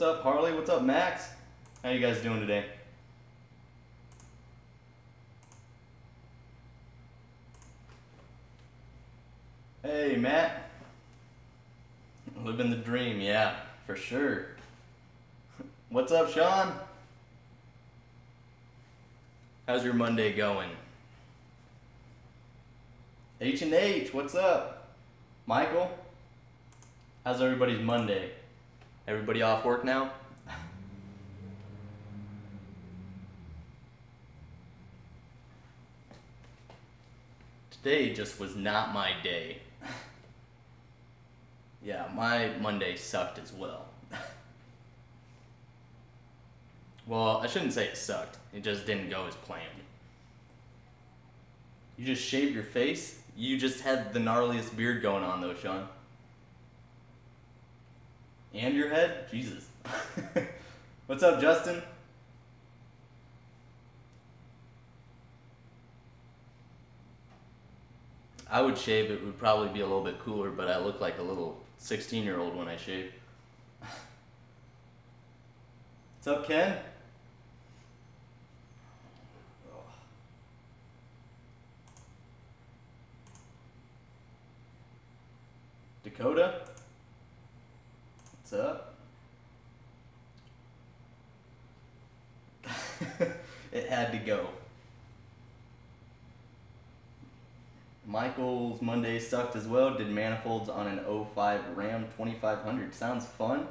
What's up, Harley? What's up, Max? How you guys doing today? Hey, Matt. Living the dream, yeah, for sure. What's up, Sean? How's your Monday going? H&H, what's up? Michael? How's everybody's Monday? Everybody off work now? Today just was not my day. Yeah, my Monday sucked as well. Well, I shouldn't say it sucked. It just didn't go as planned. You just shaved your face? You just had the gnarliest beard going on though, Sean. And your head? Jesus. What's up, Justin? I would shave. It would probably be a little bit cooler, but I look like a little 16-year-old when I shave. What's up, Ken? Dakota? What's up? It had to go. Michael's Monday sucked as well. Did manifolds on an 05 Ram 2500. Sounds fun.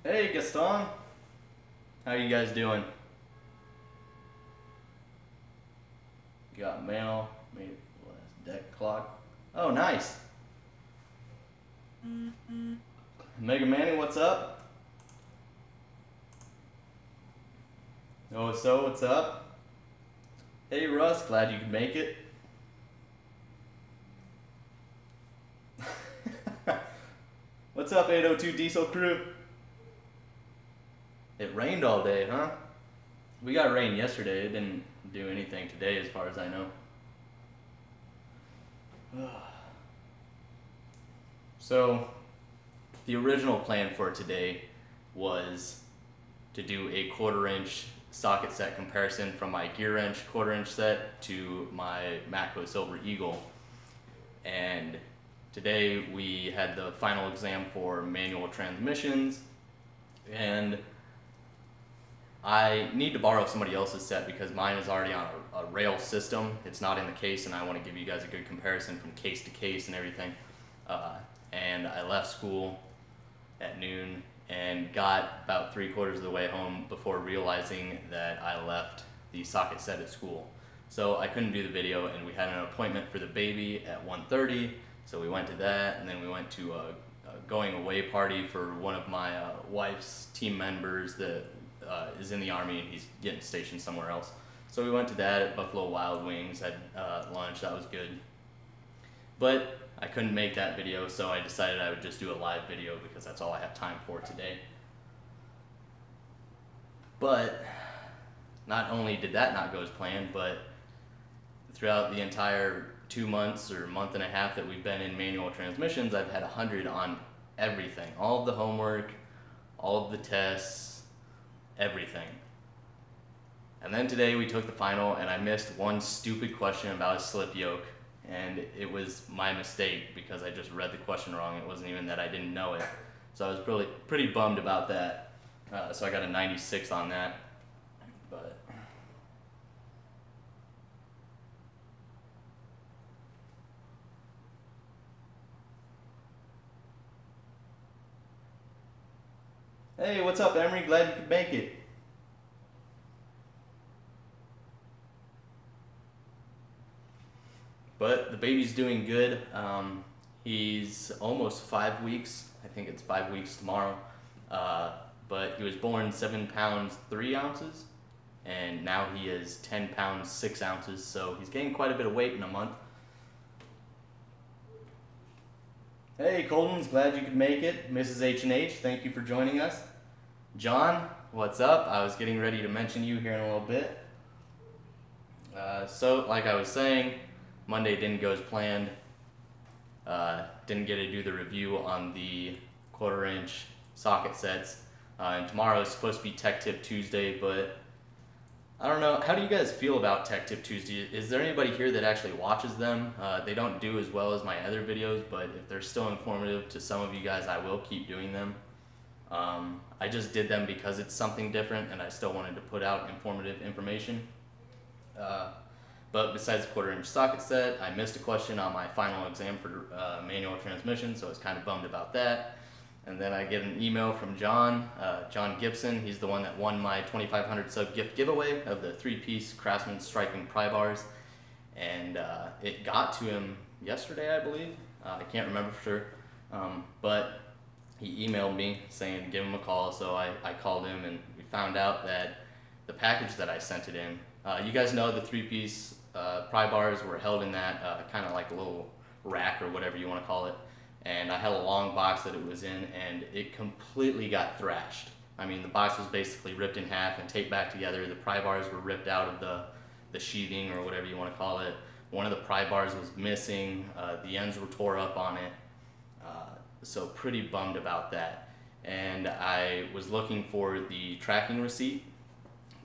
Hey, Gaston. How you guys doing? Got mail. Made deck clock. Oh, nice. Mega Manny, what's up? Oh, so what's up? Hey, Russ, glad you could make it. What's up, 802 Diesel Crew? It rained all day, huh? We got rain yesterday. It didn't do anything today as far as I know. So, the original plan for today was to do a 1/4" socket set comparison from my gear wrench 1/4" set to my Matco Silver Eagle. And today we had the final exam for manual transmissions, and I need to borrow somebody else's set because mine is already on a rail system. It's not in the case, and I want to give you guys a good comparison from case to case and everything. And I left school at noon and got about 3/4 of the way home before realizing that I left the socket set at school. So I couldn't do the video, and we had an appointment for the baby at 1:30, so we went to that, and then we went to a going away party for one of my wife's team members that is in the Army, and he's getting stationed somewhere else. So we went to that at Buffalo Wild Wings, had lunch. That was good. But I couldn't make that video, so I decided I would just do a live video because that's all I have time for today. But not only did that not go as planned, but throughout the entire 2 months or month and a half that we've been in manual transmissions, I've had 100 on everything. All of the homework, all of the tests, everything. And then today we took the final, and I missed one stupid question about a slip yoke. And it was my mistake because I just read the question wrong. It wasn't even that I didn't know it. So I was pretty bummed about that. So I got a 96 on that. But hey, what's up, Emery? Glad you could make it. But the baby's doing good. He's almost 5 weeks. I think it's 5 weeks tomorrow. But he was born 7 pounds 3 ounces, and now he is 10 pounds 6 ounces. So he's gained quite a bit of weight in a month. Hey, Colton's glad you could make it. Mrs. H&H, thank you for joining us. John, what's up? I was getting ready to mention you here in a little bit. So, like I was saying, Monday didn't go as planned. Didn't get to do the review on the 1/4 inch socket sets. And tomorrow is supposed to be Tech Tip Tuesday, but I don't know. How do you guys feel about Tech Tip Tuesday? Is there anybody here that actually watches them? They don't do as well as my other videos, but if they're still informative to some of you guys, I will keep doing them. I just did them because it's something different and I still wanted to put out informative information. But besides the 1/4 inch socket set, I missed a question on my final exam for manual transmission, so I was kind of bummed about that. And then I get an email from John Gibson. He's the one that won my 2,500 sub gift giveaway of the 3-piece Craftsman striking pry bars. And it got to him yesterday, I believe. I can't remember for sure. But he emailed me saying to give him a call, so I called him and we found out that the package that I sent it in, you guys know the 3-piece pry bars were held in that kind of like a little rack or whatever you want to call it. And I had a long box that it was in and it completely got thrashed. I mean, the box was basically ripped in half and taped back together. The pry bars were ripped out of the sheathing or whatever you want to call it. One of the pry bars was missing. The ends were tore up on it. So pretty bummed about that. And I was looking for the tracking receipt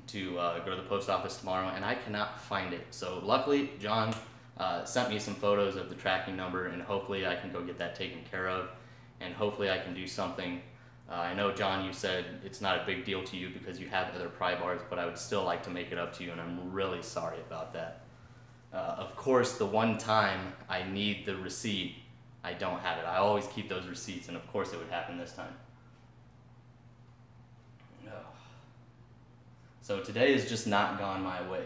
to go to the post office tomorrow, and I cannot find it. So luckily, John sent me some photos of the tracking number, and hopefully I can go get that taken care of, and hopefully I can do something. I know, John, you said it's not a big deal to you because you have other pry bars, but I would still like to make it up to you, and I'm really sorry about that. Of course, the one time I need the receipt, I don't have it. I always keep those receipts, and of course it would happen this time. So today has just not gone my way.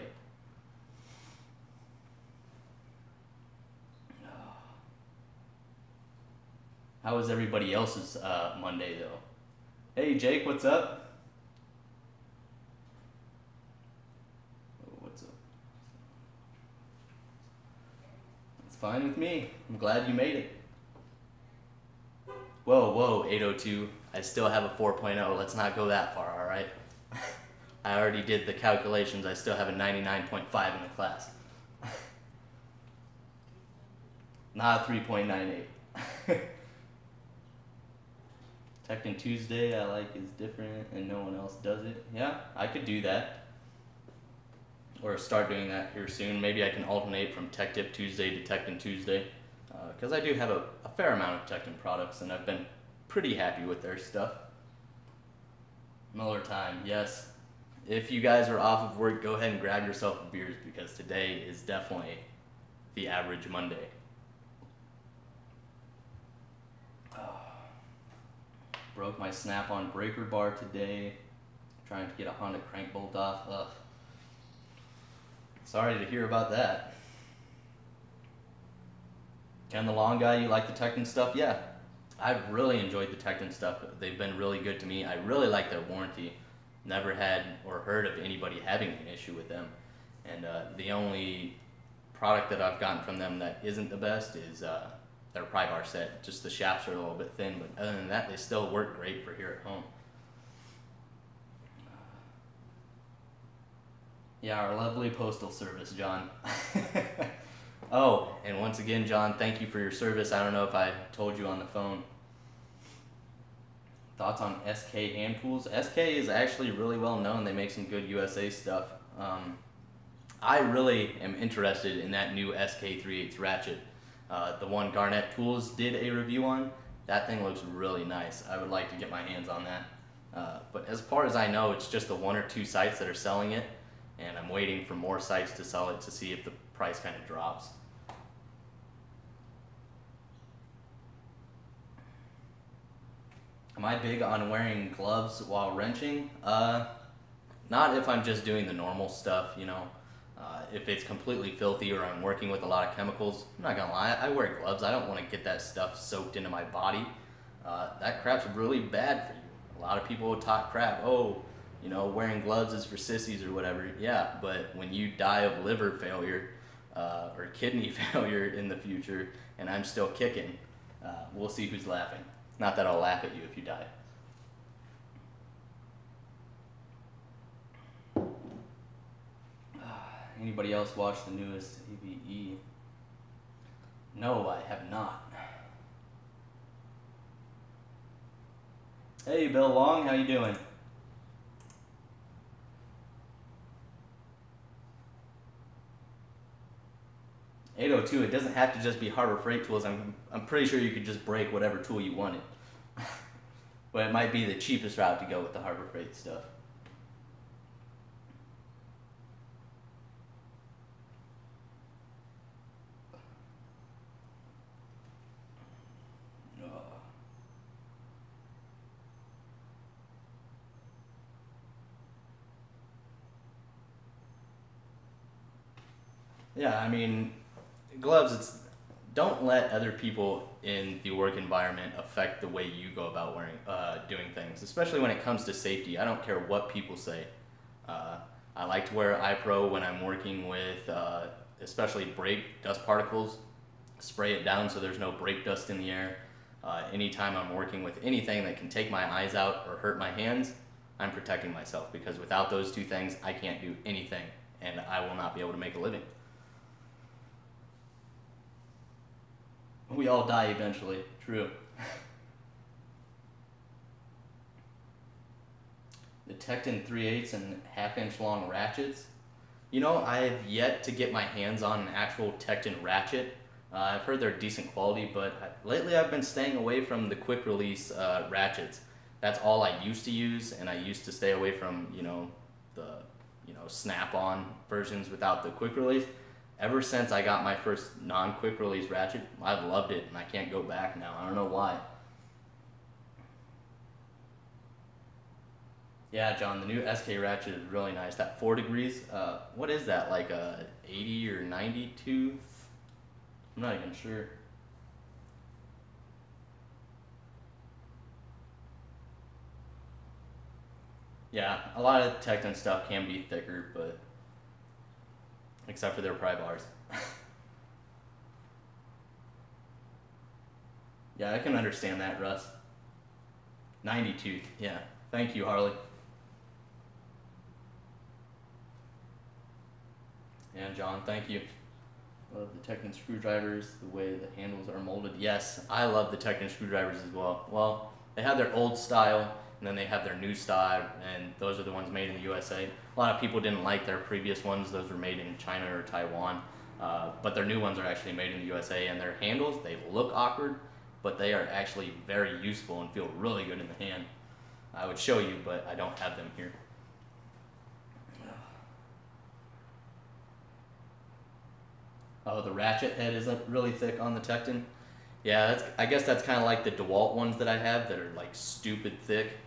How was everybody else's Monday though? Hey Jake, what's up? What's up? It's fine with me. I'm glad you made it. Whoa, 802. I still have a 4.0. Let's not go that far, alright? I already did the calculations. I still have a 99.5 in the class. Not a 3.98. Tech Tuesday I like is different and no one else does it. Yeah, I could do that. Or start doing that here soon. Maybe I can alternate from Tech Tip Tuesday to Tech Tuesday. Because I do have a fair amount of Tech products and I've been pretty happy with their stuff. Miller time, yes. If you guys are off of work, go ahead and grab yourself a beers because today is definitely the average Monday. Broke my snap-on breaker bar today. Trying to get a Honda crank bolt off. Ugh. Sorry to hear about that. Ken the Long Guy, you like the Tekton stuff? Yeah. I've really enjoyed the Tekton stuff. They've been really good to me. I really like their warranty. Never had or heard of anybody having an issue with them. And the only product that I've gotten from them that isn't the best is their pry bar set. Just the shafts are a little bit thin, but other than that, they still work great for here at home. Yeah, our lovely postal service, John. Oh, and once again, John, thank you for your service. I don't know if I told you on the phone. Thoughts on SK hand tools? SK is actually really well known. They make some good USA stuff. I really am interested in that new SK3/8 ratchet. The one Garnet Tools did a review on. That thing looks really nice. I would like to get my hands on that. But as far as I know, it's just the 1 or 2 sites that are selling it, and I'm waiting for more sites to sell it to see if the price kind of drops. Am I big on wearing gloves while wrenching? Not if I'm just doing the normal stuff, you know. If it's completely filthy or I'm working with a lot of chemicals, I'm not gonna lie, I wear gloves. I don't want to get that stuff soaked into my body. That crap's really bad for you. A lot of people talk crap. Oh, you know, wearing gloves is for sissies or whatever. Yeah, but when you die of liver failure or kidney failure in the future and I'm still kicking, we'll see who's laughing. Not that I'll laugh at you if you die. Anybody else watch the newest AVE? No, I have not. Hey, Bill Long, how you doing? $802, it doesn't have to just be Harbor Freight tools. I'm pretty sure you could just break whatever tool you wanted. But it might be the cheapest route to go with the Harbor Freight stuff. Yeah, I mean, gloves, don't let other people in the work environment affect the way you go about doing things, especially when it comes to safety. I don't care what people say. I like to wear iPro when I'm working with especially brake dust particles. Spray it down so there's no brake dust in the air. Anytime I'm working with anything that can take my eyes out or hurt my hands, I'm protecting myself, because without those two things, I can't do anything, and I will not be able to make a living. We all die eventually, true. The Tekton 3/8 and 1/2 inch long ratchets. You know, I have yet to get my hands on an actual Tekton ratchet. I've heard they're decent quality, but lately I've been staying away from the quick release ratchets. That's all I used to use, and I used to stay away from, the snap-on versions without the quick release. Ever since I got my first non-quick release ratchet, I've loved it, and I can't go back now. I don't know why. Yeah, John, the new SK ratchet is really nice. That 4 degrees, what is that, like a 80 or 90 tooth? I'm not even sure. Yeah, a lot of Tekton stuff can be thicker, but except for their pry bars. Yeah, I can understand that, Russ. 90 tooth, yeah. Thank you, Harley. And John, thank you. Love the Tekton screwdrivers, the way the handles are molded. Yes, I love the Tekton screwdrivers as well. Well, they have their old style, and then they have their new style, and those are the ones made in the USA. A lot of people didn't like their previous ones. Those were made in China or Taiwan, but their new ones are actually made in the USA, and their handles, they look awkward, but they are actually very useful and feel really good in the hand. I would show you, but I don't have them here. Oh, the ratchet head isn't really thick on the Tekton. Yeah, I guess that's kind of like the DeWalt ones that I have that are like stupid thick.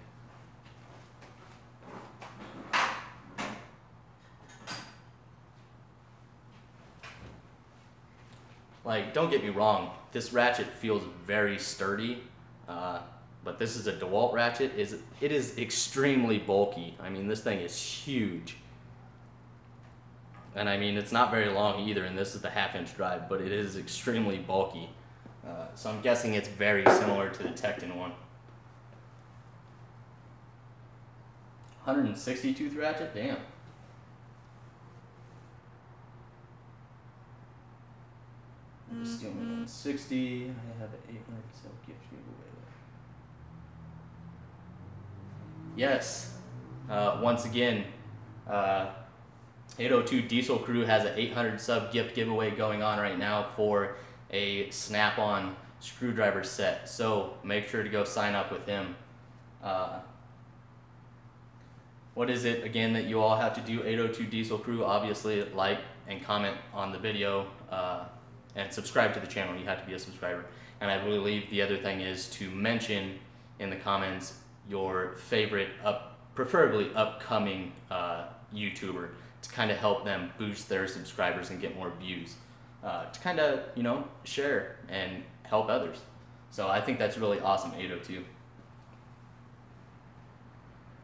Like, don't get me wrong, this ratchet feels very sturdy, but this is a DeWalt ratchet. It is extremely bulky. I mean, this thing is huge. And I mean, it's not very long either, and this is the 1/2 inch drive, but it is extremely bulky. So I'm guessing it's very similar to the Tekton one. 160 tooth ratchet? Damn. Steel 160. I have an 800 cell gift giveaway. Yes. Once again, 802 Diesel Crew has an 800 sub gift giveaway going on right now for a Snap-on screwdriver set. So make sure to go sign up with him. What is it again that you all have to do? 802 Diesel Crew, obviously like and comment on the video and subscribe to the channel. You have to be a subscriber. And I believe the other thing is to mention in the comments your favorite, preferably upcoming YouTuber, to kind of help them boost their subscribers and get more views. To kind of, share and help others. So I think that's really awesome, 802.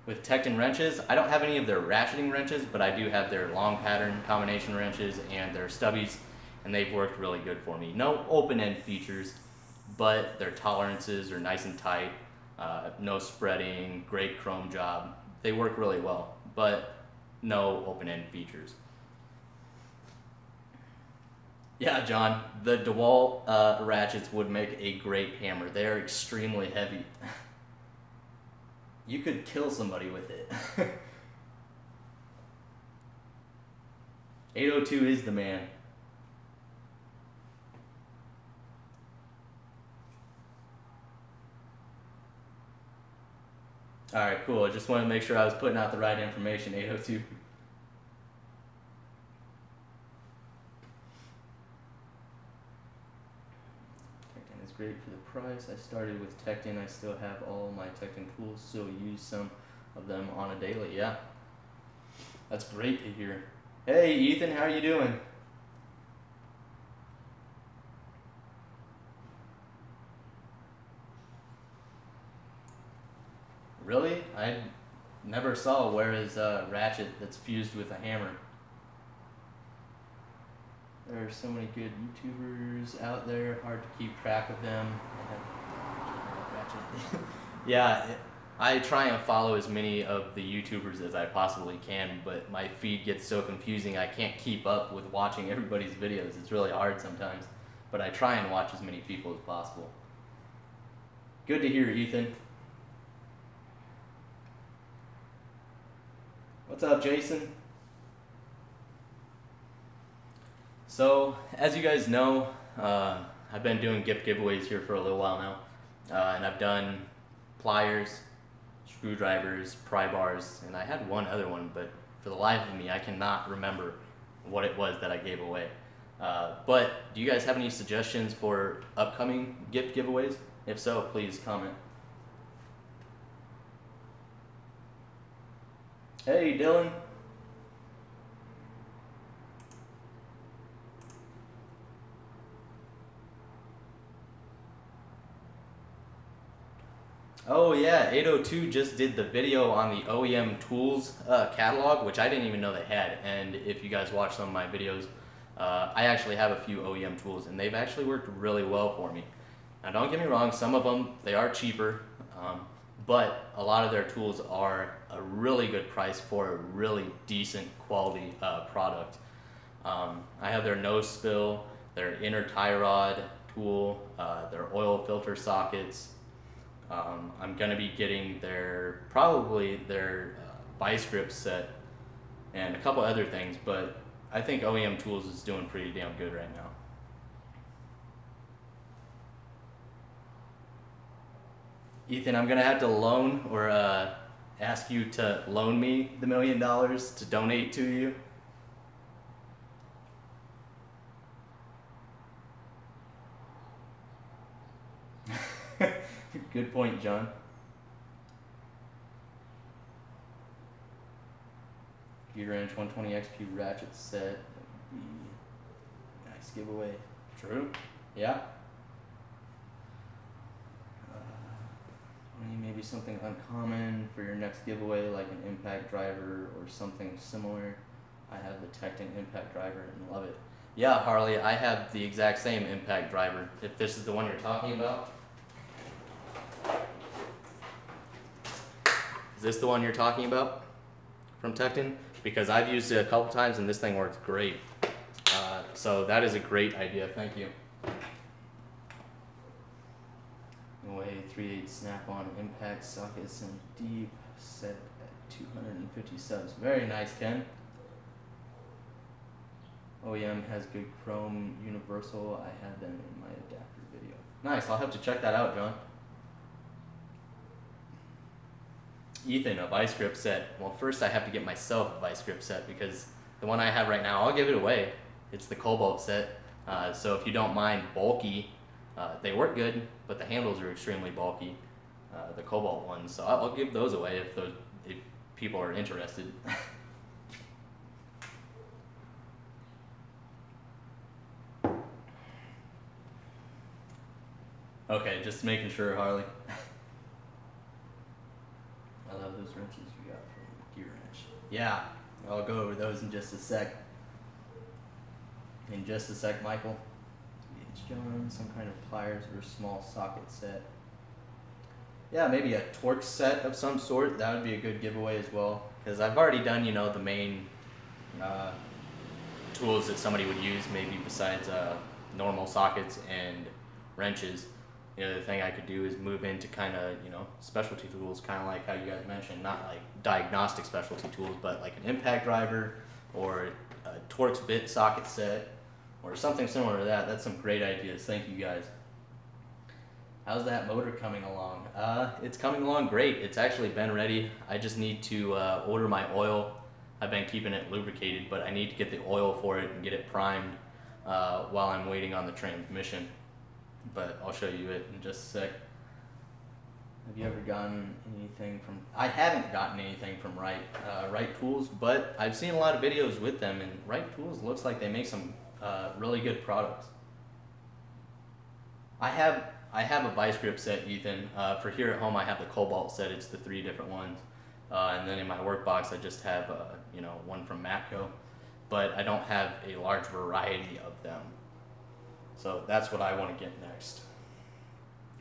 With Tekton wrenches, I don't have any of their ratcheting wrenches, but I do have their long pattern combination wrenches and their stubbies, and they've worked really good for me. No open-end features, but their tolerances are nice and tight, no spreading, great chrome job. They work really well, but no open-end features. Yeah, John, the DeWalt ratchets would make a great hammer. They're extremely heavy. You could kill somebody with it. 802 is the man. Alright, cool. I just wanted to make sure I was putting out the right information, 802. Tekton is great for the price. I started with Tekton. I still have all my Tekton tools, so use some of them on a daily. Yeah. That's great to hear. Hey, Ethan, how are you doing? Really? I never saw where is a ratchet that's fused with a hammer. There are so many good YouTubers out there, hard to keep track of them. Yeah, I try and follow as many of the YouTubers as I possibly can, but my feed gets so confusing I can't keep up with watching everybody's videos. It's really hard sometimes, but I try and watch as many people as possible. Good to hear, Ethan. What's up, Jason? So, as you guys know, I've been doing gift giveaways here for a little while now, and I've done pliers, screwdrivers, pry bars, and I had one other one, but for the life of me, I cannot remember what it was that I gave away. But do you guys have any suggestions for upcoming gift giveaways? If so, please comment. Hey, Dylan. Oh yeah, 802 just did the video on the OEM Tools catalog, which I didn't even know they had. And if you guys watch some of my videos, I actually have a few OEM tools, and they've actually worked really well for me. Now don't get me wrong, some of them, they are cheaper, but a lot of their tools are a really good price for a really decent quality product. I have their nose spill, their inner tie rod tool, their oil filter sockets. I'm gonna be getting probably their vice grip set and a couple other things, but I think OEM Tools is doing pretty damn good right now. Ethan, I'm gonna have to loan or ask you to loan me the $1 million to donate to you. Good point, John. Gear Wrench 120 XP ratchet set. That would be nice giveaway. True. Yeah. Maybe something uncommon for your next giveaway, like an impact driver or something similar. I have the Tekton impact driver and love it. Yeah, Harley, I have the exact same impact driver. If this is the one you're talking about. Is this the one you're talking about from Tekton? Because I've used it a couple times and this thing works great. So that is a great idea, thank you. Away 3/8 snap-on impact sockets and deep, set at 250 subs. Very nice, Ken. OEM has good chrome universal. I had them in my adapter video. Nice, I'll have to check that out, John. Ethan, a vice grip set. Well, first I have to get myself a vice grip set because the one I have right now, I'll give it away. It's the Cobalt set. So if you don't mind bulky, they work good, but the handles are extremely bulky, the Cobalt ones. So I'll give those away if people are interested. Okay, just making sure, Harley. I love those wrenches you got from Gear Wrench. Yeah, I'll go over those in just a sec. In just a sec, Michael. H. John, some kind of pliers or a small socket set. Yeah, maybe a Torx set of some sort. That would be a good giveaway as well. Because I've already done, you know, the main tools that somebody would use, maybe besides normal sockets and wrenches. The other thing I could do is move into kind of, specialty tools, kind of like how you guys mentioned, not like diagnostic specialty tools, but like an impact driver or a Torx bit socket set or something similar to that. That's some great ideas. Thank you guys. How's that motor coming along? It's coming along great. It's actually been ready. I just need to order my oil. I've been keeping it lubricated, but I need to get the oil for it and get it primed while I'm waiting on the transmission. But I'll show you it in just a sec. Have you ever gotten anything from... I haven't gotten anything from Wright Tools, but I've seen a lot of videos with them, and Wright Tools looks like they make some really good products. I have a vice grip set, Ethan. For here at home, I have the Cobalt set. It's the 3 different ones. And then in my work box, I just have one from Matco. But I don't have a large variety of them. So that's what I want to get next.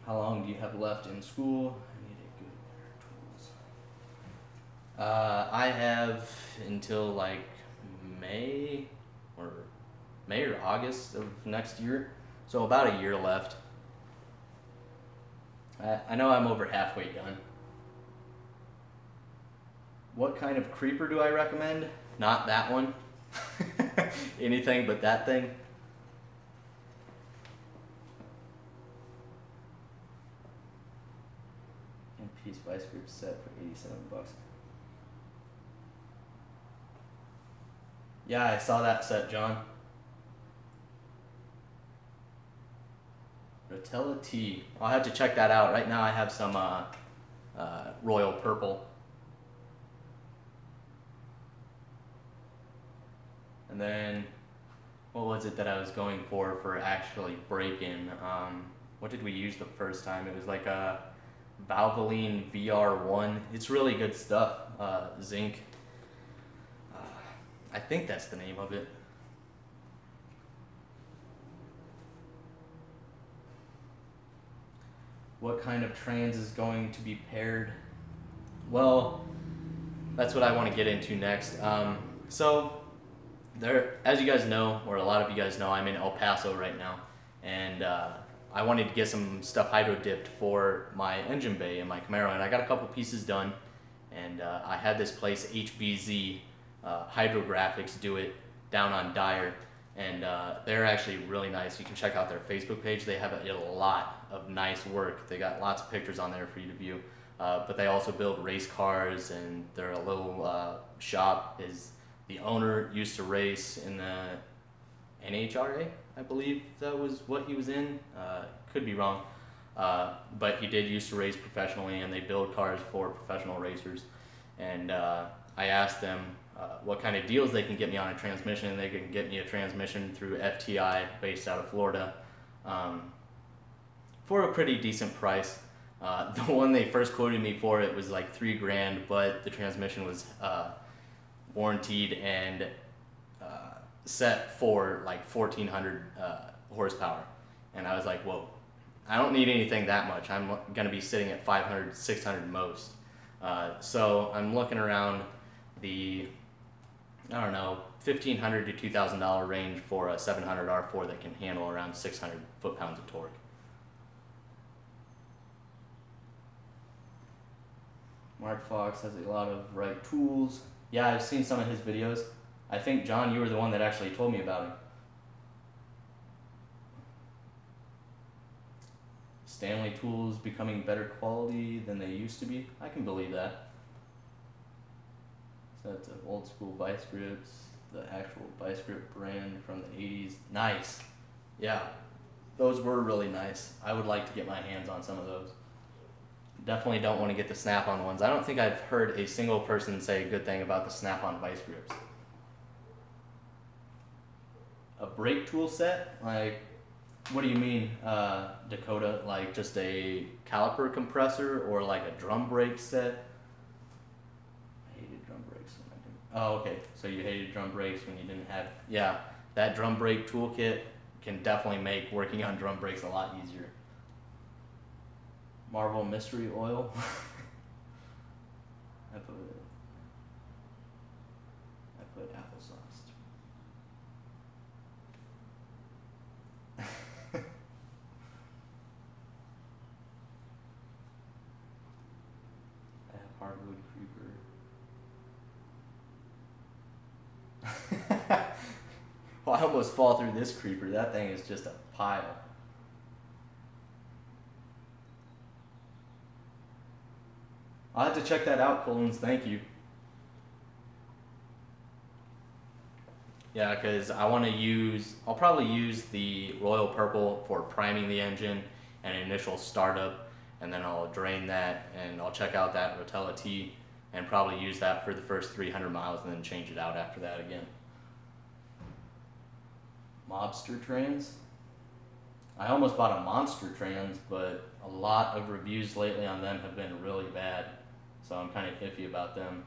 How long do you have left in school? I need a good pair of tools. I have until like May or August of next year. So about a year left. I know I'm over halfway done. What kind of creeper do I recommend? Not that one. Anything but that thing. Piece vice grip set for 87 bucks. Yeah, I saw that set, John. Rotella T. I'll have to check that out. Right now I have some Royal Purple. And then, what was it that I was going for actually break-in? What did we use the first time? It was like a Valvoline VR1. It's really good stuff. Zinc. I think that's the name of it. What kind of trans is going to be paired? Well, that's what I want to get into next. So, as you guys know, or a lot of you guys know, I'm in El Paso right now, and I wanted to get some stuff hydro dipped for my engine bay in my Camaro, and I got a couple pieces done, and I had this place, HBZ Hydrographics, do it down on Dyer, and they're actually really nice. You can check out their Facebook page. They have a lot of nice work. They got lots of pictures on there for you to view, but they also build race cars, and they're a little shop. The owner used to race in the NHRA, I believe that was what he was in. Could be wrong, but he did used to race professionally, and they build cars for professional racers. And I asked them what kind of deals they can get me on a transmission, and they can get me a transmission through FTI based out of Florida for a pretty decent price. The one they first quoted me for, it was like $3 grand, but the transmission was warranted and set for like 1400 horsepower, and I was like, whoa, I don't need anything that much. I'm gonna be sitting at 500, 600 most. So I'm looking around the, I don't know, $1,500 to $2,000 range for a 700 R4 that can handle around 600 foot-pounds of torque. Mark Fox has a lot of Wright Tools. Yeah, I've seen some of his videos. I think, John, you were the one that actually told me about him. Stanley tools becoming better quality than they used to be. I can believe that. So that's old school vice grips, the actual vice grip brand from the 80s. Nice. Yeah, those were really nice. I would like to get my hands on some of those. Definitely don't want to get the Snap-on ones. I don't think I've heard a single person say a good thing about the Snap-on vice grips. A brake tool set? Like, what do you mean, Dakota? Like just a caliper compressor or like a drum brake set? I hated drum brakes when I didn't. Oh, okay. So you hated drum brakes when you didn't have... Yeah, that drum brake toolkit can definitely make working on drum brakes a lot easier. Marvel Mystery Oil. I put applesauce. hardwood creeper. Well, I almost fall through this creeper. That thing is just a pile. I'll have to check that out, Collins. Thank you. Yeah, because I want to I'll probably use the Royal Purple for priming the engine and initial startup, and then I'll drain that and I'll check out that Rotella T and probably use that for the first 300 miles and then change it out after that again. Mobster trans? I almost bought a Monster trans, but a lot of reviews lately on them have been really bad, so I'm kind of iffy about them.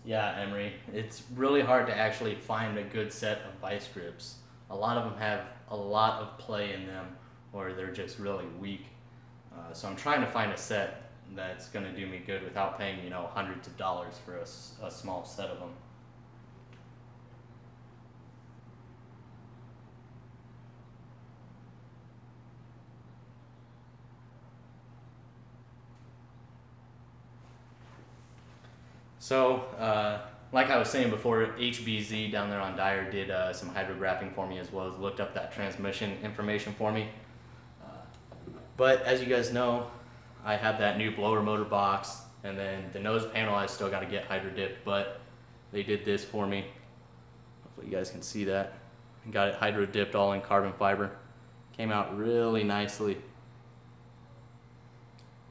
Yeah, Emery, it's really hard to actually find a good set of vice grips. A lot of them have a lot of play in them, or they're just really weak. So I'm trying to find a set that's going to do me good without paying, you know, hundreds of dollars for a small set of them. So, like I was saying before, HBZ down there on Dyer did some hydrographing for me, as well as looked up that transmission information for me. But as you guys know, I have that new blower motor box, and then the nose panel I still got to get hydro dipped, but they did this for me. Hopefully you guys can see that. I got it hydro dipped all in carbon fiber. Came out really nicely.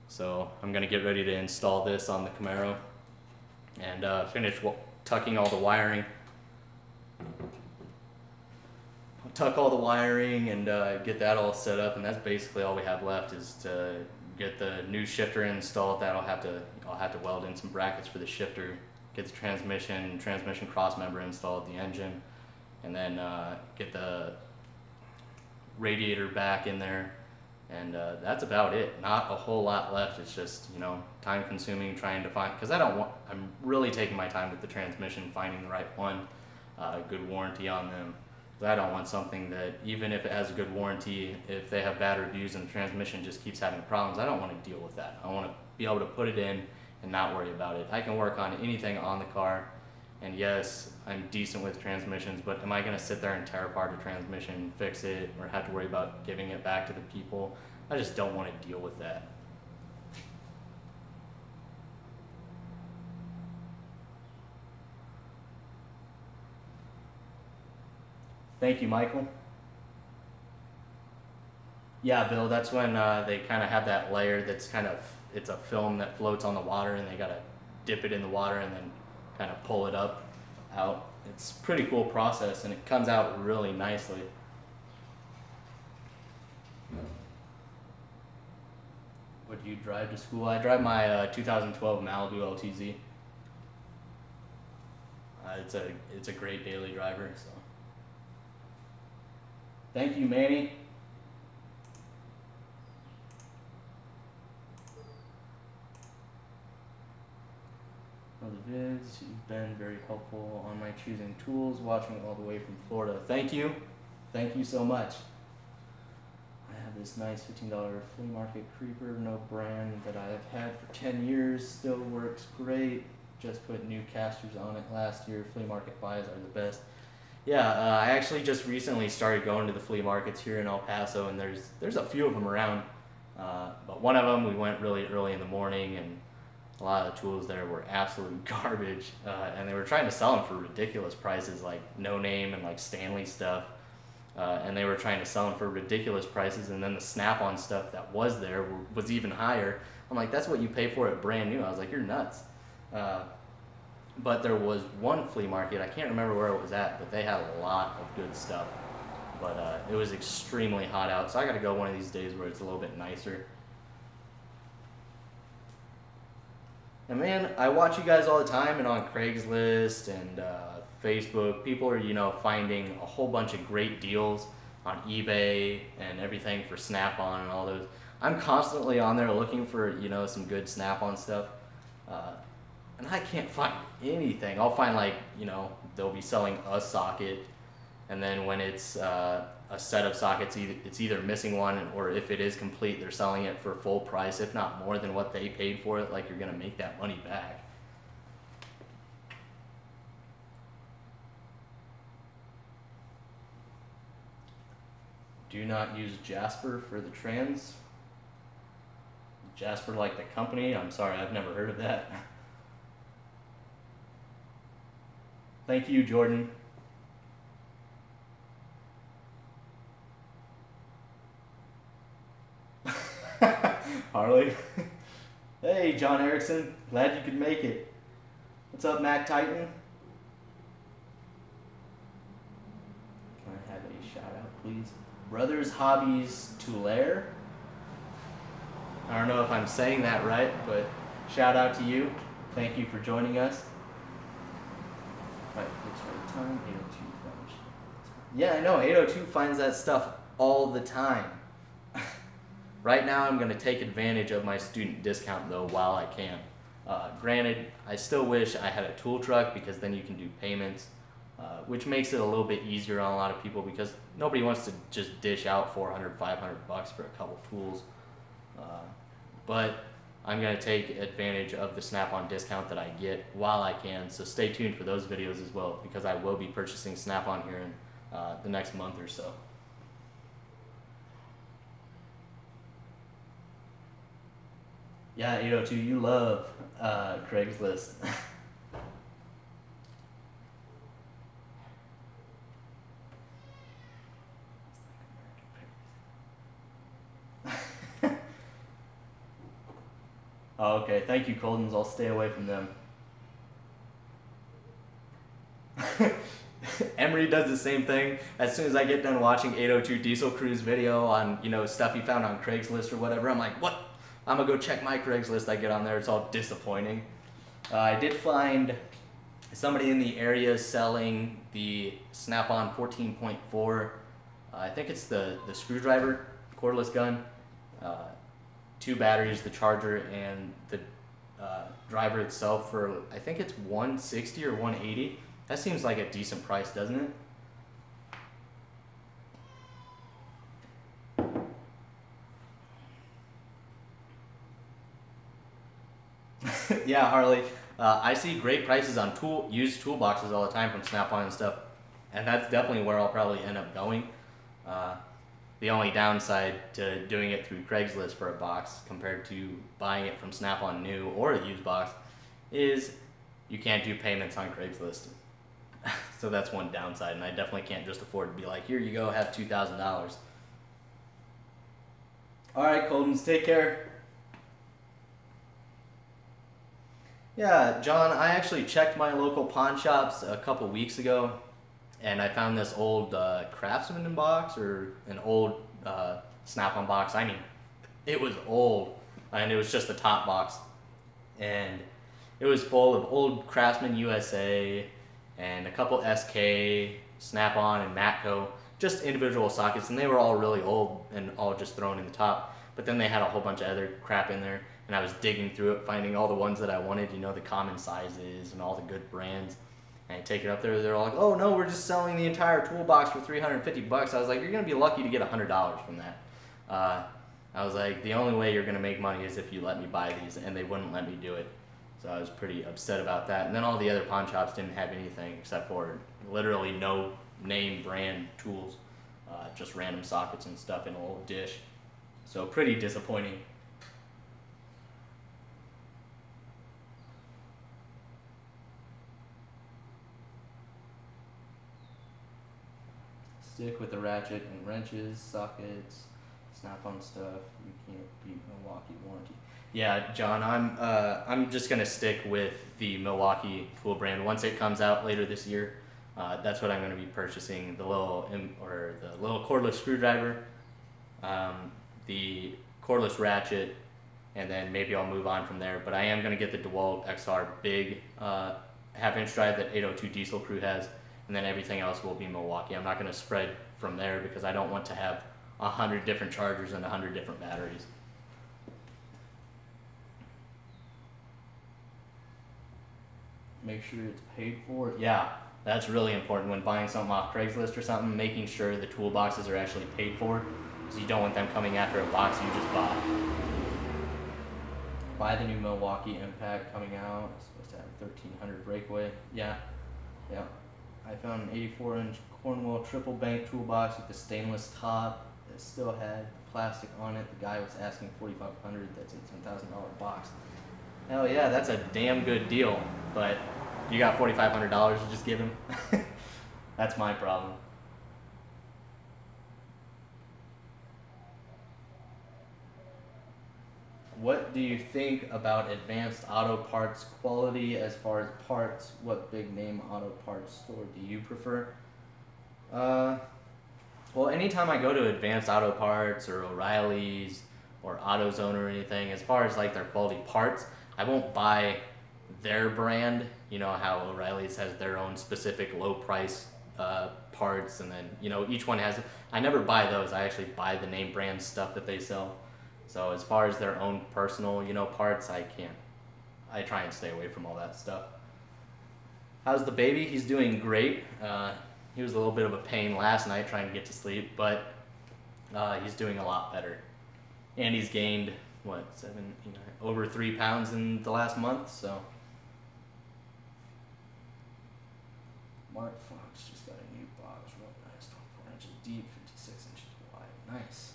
So I'm gonna get ready to install this on the Camaro and finish tucking all the wiring. I'll tuck all the wiring and get that all set up, and that's basically all we have left is to get the new shifter installed. That I'll have to weld in some brackets for the shifter, get the transmission cross member installed, the engine, and then get the radiator back in there. And that's about it. Not a whole lot left. It's just, you know, time consuming trying to find, because I'm really taking my time with the transmission, finding the right one, good warranty on them. Because I don't want something that, even if it has a good warranty, if they have bad reviews and the transmission just keeps having problems, I don't want to deal with that. I want to be able to put it in and not worry about it. I can work on anything on the car. And yes, I'm decent with transmissions, but am I going to sit there and tear apart a transmission, fix it, or have to worry about giving it back to the people? I just don't want to deal with that. Thank you, Michael. Yeah, Bill, that's when they kind of have that layer that's it's a film that floats on the water, and they got to dip it in the water and then kind of pull it out. It's a pretty cool process, and it comes out really nicely. What do you drive to school? I drive my 2012 Malibu LTZ. It's a great daily driver. So, thank you, Manny. For the vids, you've been very helpful on my choosing tools, watching all the way from Florida. Thank you so much. I have this nice $15 flea market creeper, no brand, that I have had for 10 years, still works great. Just put new casters on it last year. Flea market buys are the best. Yeah, I actually just recently started going to the flea markets here in El Paso, and there's a few of them around. But one of them we went really early in the morning, and a lot of the tools there were absolute garbage, and they were trying to sell them for ridiculous prices, like No Name and like Stanley stuff. And they were trying to sell them for ridiculous prices, and then the Snap-on stuff that was there was even higher. I'm like, that's what you pay for it brand new. I was like, you're nuts. But there was one flea market, I can't remember where it was at, but they had a lot of good stuff. But it was extremely hot out, so I gotta go one of these days where it's a little bit nicer. And man, I watch you guys all the time, and on Craigslist and Facebook, people are, you know, finding a whole bunch of great deals on eBay and everything for Snap-on and all those. I'm constantly on there looking for, you know, some good Snap-on stuff. And I can't find anything. I'll find, like, you know, they'll be selling a socket, and then when it's a set of sockets, it's either missing one, or if it is complete, they're selling it for full price, if not more than what they paid for it. Like, you're gonna make that money back. Do not use Jasper for the trans. Jasper, like the company? I'm sorry, I've never heard of that. Thank you, Jordan. Harley. Hey, John Erickson. Glad you could make it. What's up, Mac Titan? Can I have a shout out, please? Brothers Hobbies Tulare. I don't know if I'm saying that right, but shout out to you. Thank you for joining us. Right, looks right time. 802 finds. Yeah, I know. 802 finds that stuff all the time. Right now, I'm going to take advantage of my student discount, though, while I can. Granted, I still wish I had a tool truck, because then you can do payments, which makes it a little bit easier on a lot of people, because nobody wants to just dish out $400, $500 for a couple tools. But I'm going to take advantage of the Snap-on discount that I get while I can, so stay tuned for those videos as well, because I will be purchasing Snap-on here in the next month or so. Yeah, 802, you love Craigslist. Oh, okay, thank you, Coldens. I'll stay away from them. Emery does the same thing. As soon as I get done watching 802 Diesel Crew's video on, you know, stuff he found on Craigslist or whatever, I'm like, what? I'm gonna go check my Craigslist. I get on there, it's all disappointing. I did find somebody in the area selling the Snap-on 14.4. I think it's the screwdriver cordless gun. 2 batteries, the charger, and the driver itself for, I think it's $160 or $180. That seems like a decent price, doesn't it? Yeah, Harley. I see great prices on used toolboxes all the time from Snap-on and stuff, and that's definitely where I'll probably end up going. The only downside to doing it through Craigslist for a box compared to buying it from Snap-on new or a used box is you can't do payments on Craigslist. So that's one downside, and I definitely can't just afford to be like, here you go, have $2,000. Alright, Coldens, take care. Yeah, John, I actually checked my local pawn shops a couple weeks ago, and I found this old Craftsman box, or an old Snap-on box. I mean, it was old, and it was just the top box. And it was full of old Craftsman USA, and a couple SK, Snap-on, and Matco, just individual sockets, and they were all really old and all just thrown in the top. But then they had a whole bunch of other crap in there, and I was digging through it, finding all the ones that I wanted, you know, the common sizes and all the good brands. And I take it up there, they're all like, oh no, we're just selling the entire toolbox for $350. I was like, you're gonna be lucky to get $100 from that. I was like, the only way you're gonna make money is if you let me buy these, and they wouldn't let me do it. So I was pretty upset about that. And then all the other pawn shops didn't have anything except for literally no name brand tools, just random sockets and stuff in a little dish. So pretty disappointing. Stick with the ratchet and wrenches, sockets, Snap-on stuff. You can't beat Milwaukee warranty. Yeah, John, I'm just gonna stick with the Milwaukee tool brand. Once it comes out later this year, that's what I'm gonna be purchasing. The little cordless screwdriver, the cordless ratchet, and then maybe I'll move on from there. But I am gonna get the DeWalt XR big half-inch drive that 802 Diesel Crew has. And then everything else will be Milwaukee. I'm not going to spread from there because I don't want to have 100 different chargers and 100 different batteries. Make sure it's paid for. Yeah, that's really important when buying something off Craigslist or something, making sure the toolboxes are actually paid for, because you don't want them coming after a box you just bought. Buy the new Milwaukee Impact coming out. It's supposed to have 1300 breakaway. Yeah. I found an 84-inch Cornwell triple bank toolbox with the stainless top that still had plastic on it. The guy was asking $4,500. That's a $10,000 box. Hell yeah, that's a damn good deal. But you got $4,500 to just give him? That's my problem. What do you think about Advanced Auto Parts quality as far as parts? What big name auto parts store do you prefer? Well, anytime I go to Advanced Auto Parts or O'Reilly's or AutoZone or anything, as far as like their quality parts, I won't buy their brand. You know how O'Reilly's has their own specific low price parts, and then each one has. I never buy those. I actually buy the name brand stuff that they sell. So as far as their own personal, parts, I can't. I try and stay away from all that stuff. How's the baby? He's doing great. He was a little bit of a pain last night trying to get to sleep, but he's doing a lot better. And he's gained, what, over 3 pounds in the last month, so. Mark Fox just got a new box, real nice, 24 inches deep, 56 inches wide, nice.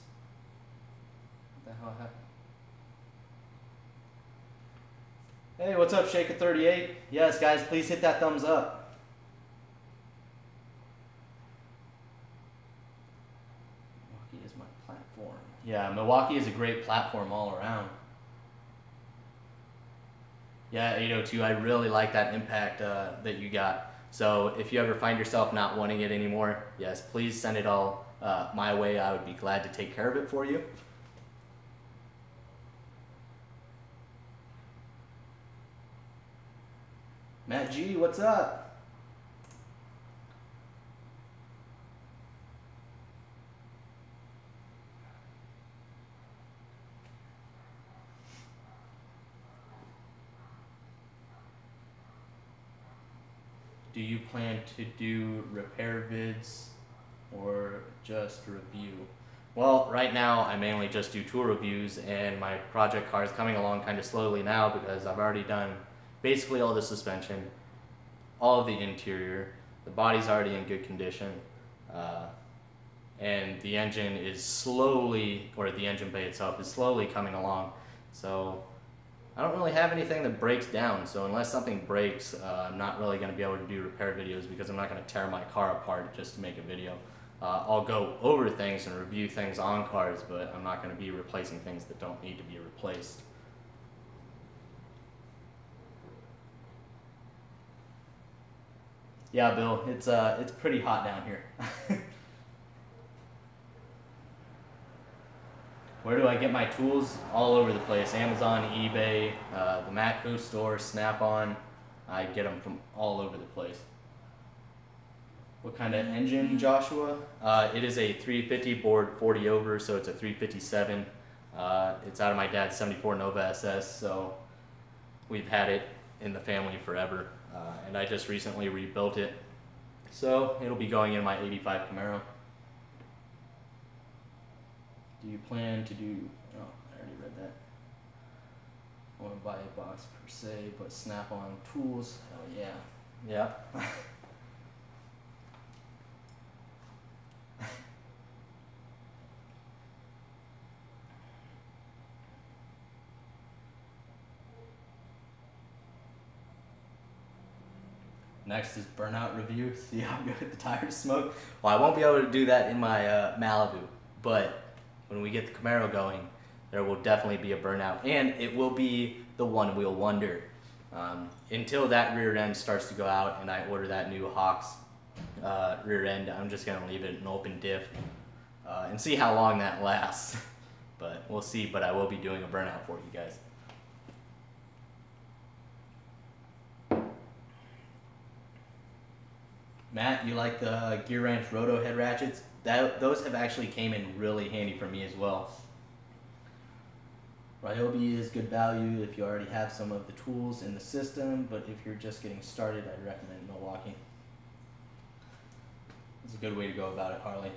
What the hell happened? Hey, what's up, Shaker38? Yes, guys, please hit that thumbs up. Milwaukee is my platform. Yeah, Milwaukee is a great platform all around. Yeah, 802, I really like that Impact that you got. So if you ever find yourself not wanting it anymore, yes, please send it all my way. I would be glad to take care of it for you. Matt G, what's up? Do you plan to do repair vids or just review? Well, right now I mainly just do tool reviews, and my project car is coming along kind of slowly now because I've already done basically all the suspension, all of the interior, the body's already in good condition, and the engine is slowly, or the engine bay itself is slowly coming along. So I don't really have anything that breaks down, so unless something breaks, I'm not really going to be able to do repair videos because I'm not going to tear my car apart just to make a video. I'll go over things and review things on cars, but I'm not going to be replacing things that don't need to be replaced. Yeah, Bill, it's pretty hot down here. Where do I get my tools? All over the place. Amazon, eBay, the Matco store, Snap-on. I get them from all over the place. What kind of engine, Joshua? It is a 350 board 40 over, so it's a 357. It's out of my dad's 74 Nova SS, so we've had it in the family forever. And I just recently rebuilt it. So it'll be going in my 85 Camaro. Do you plan to do, oh, I already read that. I want to buy a box per se, but Snap-on tools, hell yeah. Yeah. Next is burnout review. See how good the tires smoke. Well, I won't be able to do that in my Malibu, but when we get the Camaro going, there will definitely be a burnout, and it will be the one-wheel wonder. Until that rear end starts to go out and I order that new Hawks rear end, I'm just gonna leave it an open diff and see how long that lasts. But we'll see. But I will be doing a burnout for you guys. Matt, you like the Gear Wrench Roto head ratchets? Those have actually came in really handy for me as well. Ryobi is good value if you already have some of the tools in the system, but if you're just getting started, I'd recommend Milwaukee. It's a good way to go about it, Harley.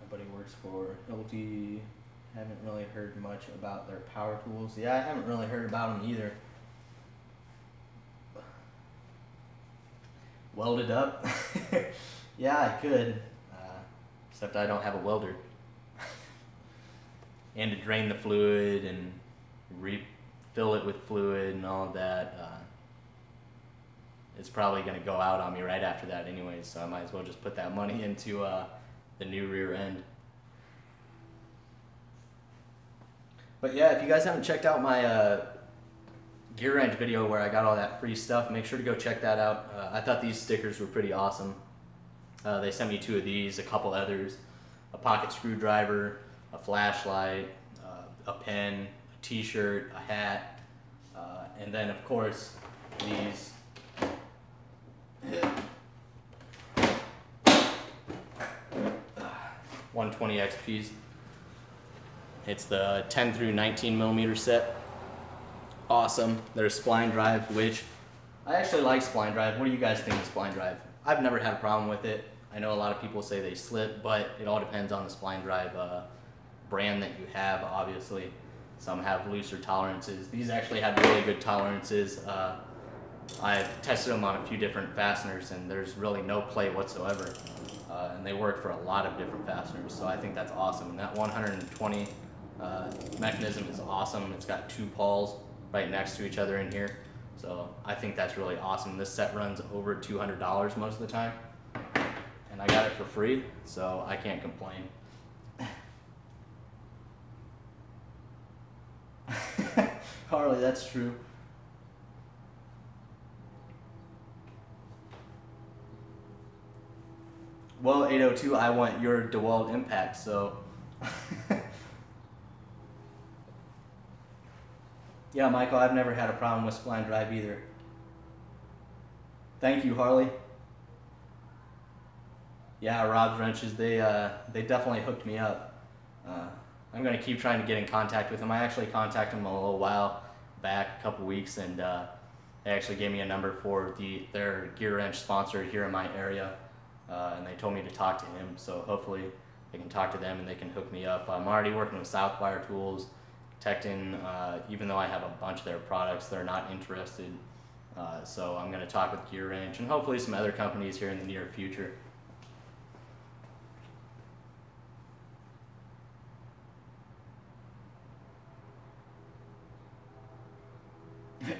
My buddy works for Hilti. Haven't really heard much about their power tools. Yeah, I haven't really heard about them either. Welded up? Yeah, I could. Except I don't have a welder. And to drain the fluid and refill it with fluid and all of that, it's probably going to go out on me right after that anyway, so I might as well just put that money into the new rear end. But yeah, if you guys haven't checked out my Gear Wrench video where I got all that free stuff, make sure to go check that out. I thought these stickers were pretty awesome. They sent me 2 of these, a couple others, a pocket screwdriver, a flashlight, a pen, a t-shirt, a hat, and then of course these 120 XPs. It's the 10 through 19 millimeter set. Awesome. They're a spline drive, which I actually like spline drive. What do you guys think of spline drive? I've never had a problem with it. I know a lot of people say they slip, but it all depends on the spline drive brand that you have, obviously. Some have looser tolerances. These actually have really good tolerances. I've tested them on a few different fasteners and there's really no play whatsoever. And they work for a lot of different fasteners, so I think that's awesome. And that 120 mechanism is awesome. It's got 2 pawls right next to each other in here. So I think that's really awesome. This set runs over $200 most of the time. And I got it for free, so I can't complain. Harley, that's true. Well, 802, I want your DeWalt Impact, so. Yeah, Michael, I've never had a problem with spline drive either. Thank you, Harley. Yeah, Rob's wrenches, they definitely hooked me up. I'm going to keep trying to get in contact with them. I actually contacted them a little while back, a couple weeks, and they actually gave me a number for their Gear Wrench sponsor here in my area, and they told me to talk to him, so hopefully I can talk to them and they can hook me up. I'm already working with Southwire Tools. Tekton, even though I have a bunch of their products, they're not interested, so I'm going to talk with Gear Wrench and hopefully some other companies here in the near future.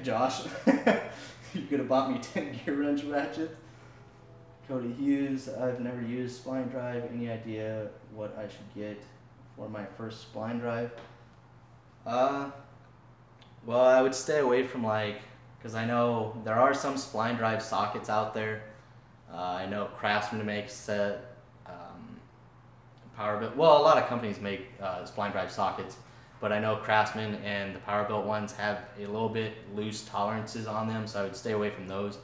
Josh, you could have bought me 10 Gear Wrench ratchets. Cody Hughes, I've never used spline drive. Any idea what I should get for my first spline drive? Well, I would stay away from because I know there are some spline drive sockets out there. I know Craftsman makes Powerbuilt. Well, a lot of companies make spline drive sockets, but I know Craftsman and the Powerbuilt ones have a little bit loose tolerances on them, so I would stay away from those.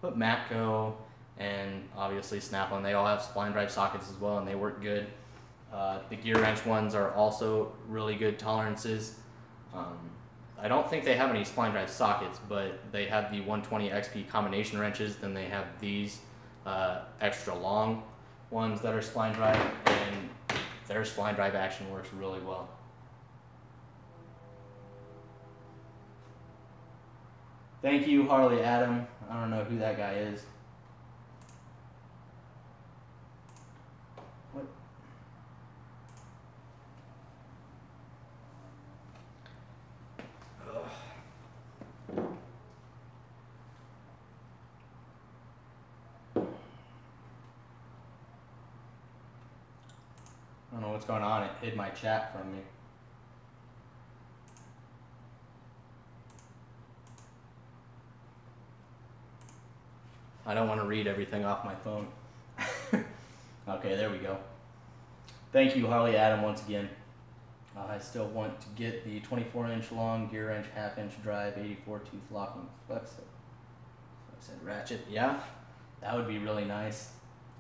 But Matco and obviously Snap-on, they all have spline drive sockets as well, and they work good. The Gear Wrench ones are also really good tolerances. I don't think they have any spline drive sockets, but they have the 120 XP combination wrenches. Then they have these extra long ones that are spline drive, and their spline drive action works really well. Thank you, Harley Adam. I don't know who that guy is. What? I don't know what's going on. It hid my chat from me. I don't want to read everything off my phone. Okay, there we go. Thank you, Harley Adam, once again. I still want to get the 24-inch long Gear Wrench half-inch drive 84-tooth locking flex. I said ratchet. Yeah, that would be really nice.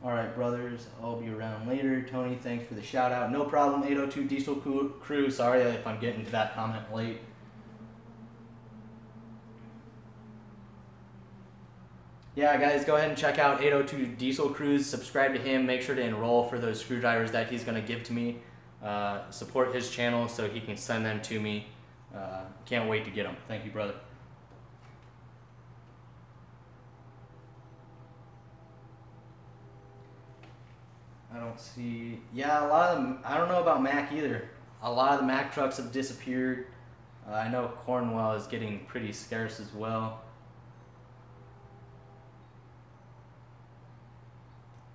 All right, brothers, I'll be around later. Tony, thanks for the shout out. No problem, 802 Diesel Crew. Sorry if I'm getting to that comment late. Yeah, guys, go ahead and check out 802 Diesel Crews. Subscribe to him. Make sure to enroll for those screwdrivers that he's going to give to me. Support his channel so he can send them to me. Can't wait to get them. Thank you, brother. I don't see... Yeah, a lot of them... I don't know about Mack either. A lot of the Mack trucks have disappeared. I know Cornwell is getting pretty scarce as well.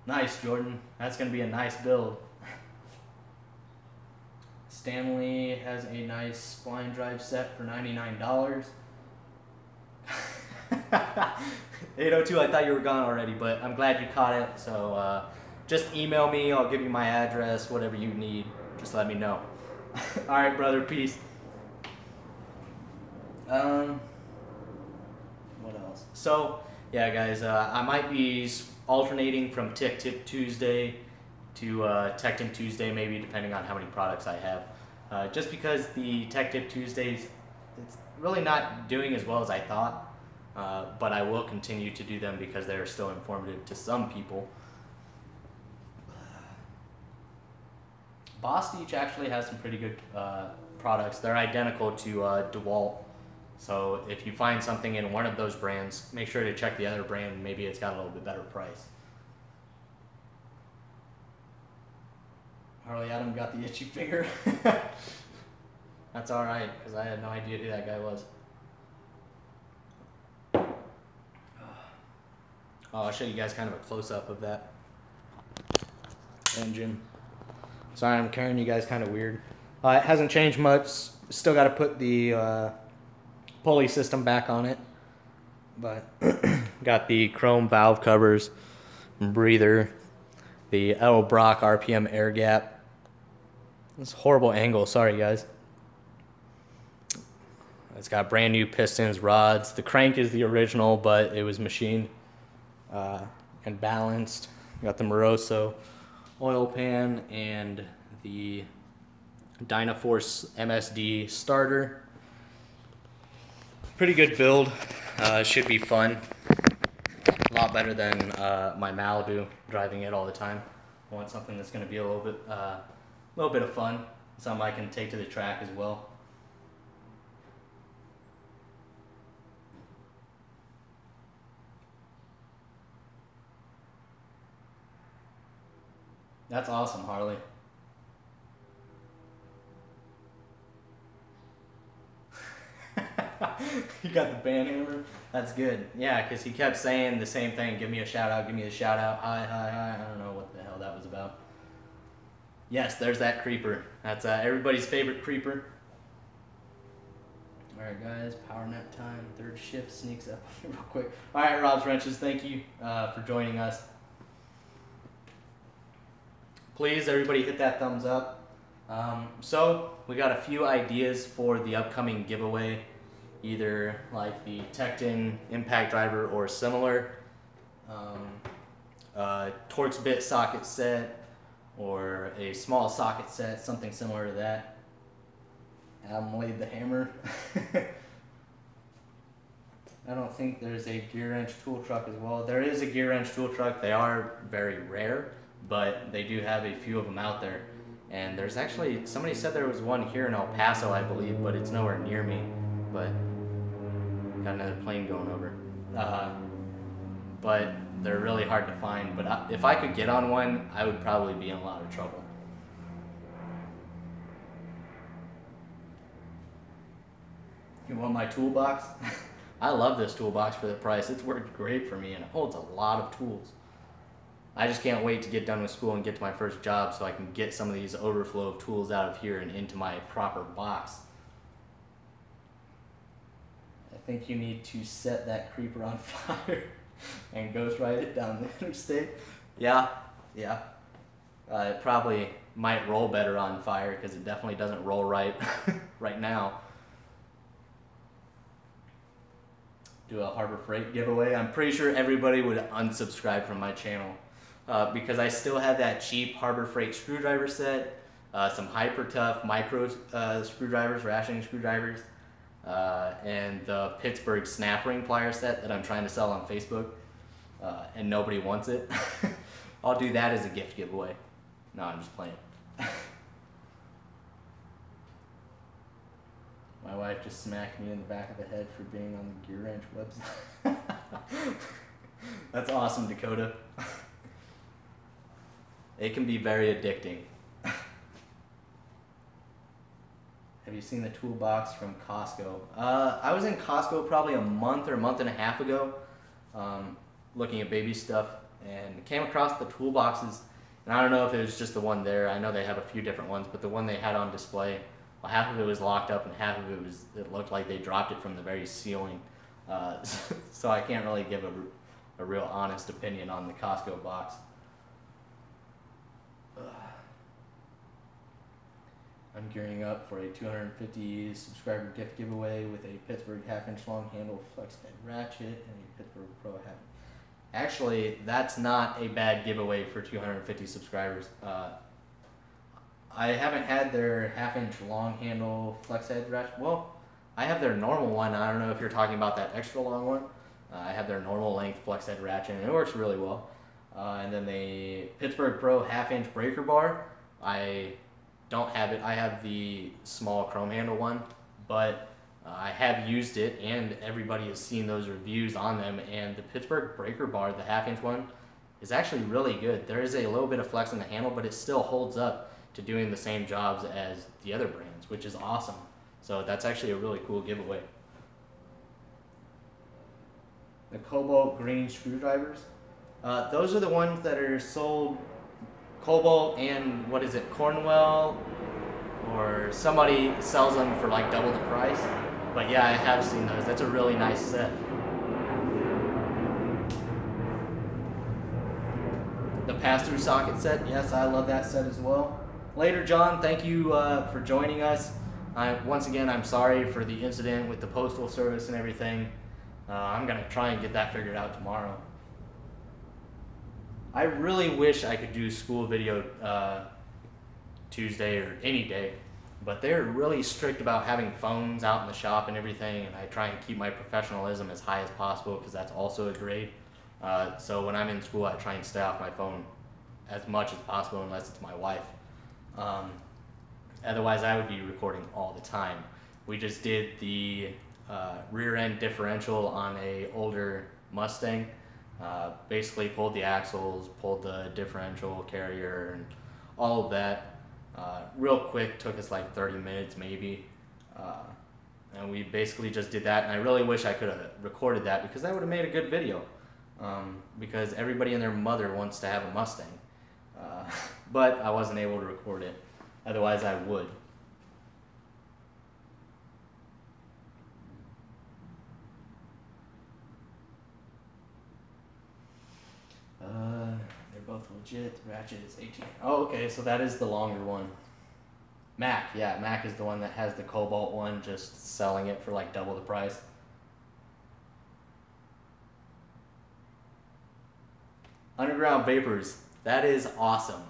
Nice, Jordan. That's going to be a nice build. Stanley has a nice spline drive set for $99. 802, I thought you were gone already, but I'm glad you caught it. So just email me. I'll give you my address, whatever you need. Just let me know. All right, brother. Peace. What else? So, yeah, guys, I might be alternating from Tech Tip Tuesday to Tech Tip Tuesday, maybe, depending on how many products I have. Just because the Tech Tip Tuesdays, it's really not doing as well as I thought, but I will continue to do them because they're still informative to some people. Bostiche actually has some pretty good products. They're identical to DeWalt. So if you find something in one of those brands, make sure to check the other brand. Maybe it's got a little bit better price. Harley Adam got the itchy finger. That's all right, because I had no idea who that guy was. Oh, I'll show you guys kind of a close-up of that engine. Sorry, I'm carrying you guys kind of weird. It hasn't changed much. Still got to put the pulley system back on it, but got the chrome valve covers, breather, the Edelbrock RPM air gap. It's a horrible angle, sorry guys. It's got brand new pistons, rods. The crank is the original, but it was machined and balanced. Got the Moroso oil pan and the Dynaforce MSD starter. Pretty good build. Should be fun. A lot better than my Malibu, driving it all the time. I want something that's going to be a little bit of fun. Something I can take to the track as well. That's awesome, Harley. You got the band hammer? That's good. Yeah, because he kept saying the same thing. Give me a shout out, give me a shout out. Hi, hi, hi. I don't know what the hell that was about. Yes, there's that creeper. That's everybody's favorite creeper. Alright guys, power nap time. Third shift sneaks up real quick. Alright, Rob's Wrenches, thank you for joining us. Please, everybody hit that thumbs up. So, we got a few ideas for the upcoming giveaway. Either like the Tekton impact driver or similar. Torx bit socket set or a small socket set, something similar to that. Adam laid the hammer. I don't think there's a gear wrench tool truck as well. There is a gear wrench tool truck. They are very rare, but they do have a few of them out there. And there's actually, somebody said there was one here in El Paso, I believe, but it's nowhere near me. But got another plane going over. But they're really hard to find. But if I could get on one, I would probably be in a lot of trouble. You want my toolbox? I love this toolbox for the price. It's worked great for me and it holds a lot of tools. I just can't wait to get done with school and get to my first job so I can get some of these overflow of tools out of here and into my proper box. I think you need to set that creeper on fire and ghost ride it down the interstate. Yeah. It probably might roll better on fire because it definitely doesn't roll right right now. Do a Harbor Freight giveaway. I'm pretty sure everybody would unsubscribe from my channel. because I still have that cheap Harbor Freight screwdriver set, some Hyper Tough micro screwdrivers, rationing screwdrivers, and the Pittsburgh snap ring plier set that I'm trying to sell on Facebook, and nobody wants it. I'll do that as a gift giveaway. No, I'm just playing. My wife just smacked me in the back of the head for being on the Gear Wrench website. That's awesome, Dakota. It can be very addicting. Have you seen the toolbox from Costco? I was in Costco probably a month or a month and a half ago, looking at baby stuff, and came across the toolboxes. And I don't know if it was just the one there. I know they have a few different ones, but the one they had on display, well, half of it was locked up and half of it was, it looked like they dropped it from the very ceiling. So I can't really give a real honest opinion on the Costco box. I'm gearing up for a 250 subscriber gift giveaway with a Pittsburgh 1/2-inch long handle flex head ratchet and a Pittsburgh Pro half. Actually, that's not a bad giveaway for 250 subscribers. I haven't had their 1/2-inch long handle flex head ratchet. Well, I have their normal one. I don't know if you're talking about that extra long one. I have their normal length flex head ratchet and it works really well. And then the Pittsburgh Pro 1/2-inch breaker bar. I don't have it. I have the small chrome handle one, but I have used it and everybody has seen those reviews on them, and the Pittsburgh breaker bar, the 1/2-inch one, is actually really good. There is a little bit of flex in the handle, but it still holds up to doing the same jobs as the other brands, which is awesome. So that's actually a really cool giveaway. The cobalt green screwdrivers, those are the ones that are sold. Cobalt and what is it, Cornwell, or somebody sells them for like double the price. But yeah, I have seen those. That's a really nice set. The pass-through socket set, yes, I love that set as well. Later, John, thank you for joining us. Once again, I'm sorry for the incident with the postal service and everything. I'm gonna try and get that figured out tomorrow. I really wish I could do school video Tuesday or any day, but they're really strict about having phones out in the shop and everything, and I try and keep my professionalism as high as possible because that's also a grade. So when I'm in school, I try and stay off my phone as much as possible unless it's my wife. Otherwise, I would be recording all the time. We just did the rear end differential on a older Mustang. Basically pulled the axles, pulled the differential carrier, and all of that. Real quick, took us like 30 minutes maybe. And we basically just did that, and I really wish I could have recorded that because that would have made a good video. Because everybody and their mother wants to have a Mustang. But I wasn't able to record it. Otherwise I would. They're both legit. The ratchet is 18. Oh, okay, so that is the longer one. Mac, yeah, Mac is the one that has the Cobalt one, just selling it for like double the price. Underground Vapors, that is awesome.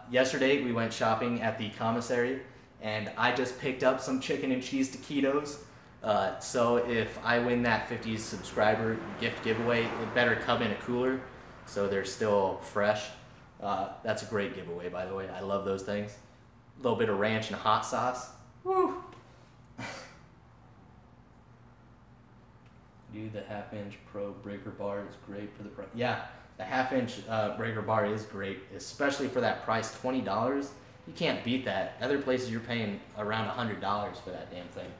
Yesterday we went shopping at the commissary and I just picked up some chicken and cheese taquitos. So if I win that 50 subscriber gift giveaway, it better come in a cooler so they're still fresh. That's a great giveaway, by the way. I love those things. A little bit of ranch and hot sauce. Woo! Dude, the 1/2-inch Pro breaker bar is great for the price. Yeah, the 1/2-inch breaker bar is great, especially for that price, $20. You can't beat that. Other places you're paying around $100 for that damn thing.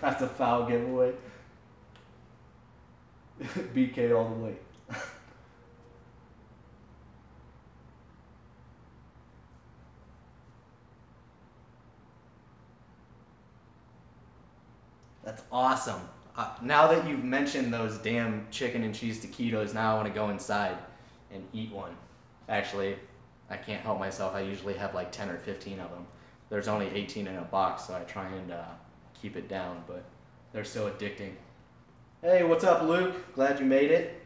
That's a foul giveaway. BK all the way. That's awesome. Now that you've mentioned those damn chicken and cheese taquitos, now I want to go inside and eat one. Actually, I can't help myself. I usually have like 10 or 15 of them. There's only 18 in a box, so I try and keep it down, but They're so addicting. Hey, what's up, Luke? Glad you made it.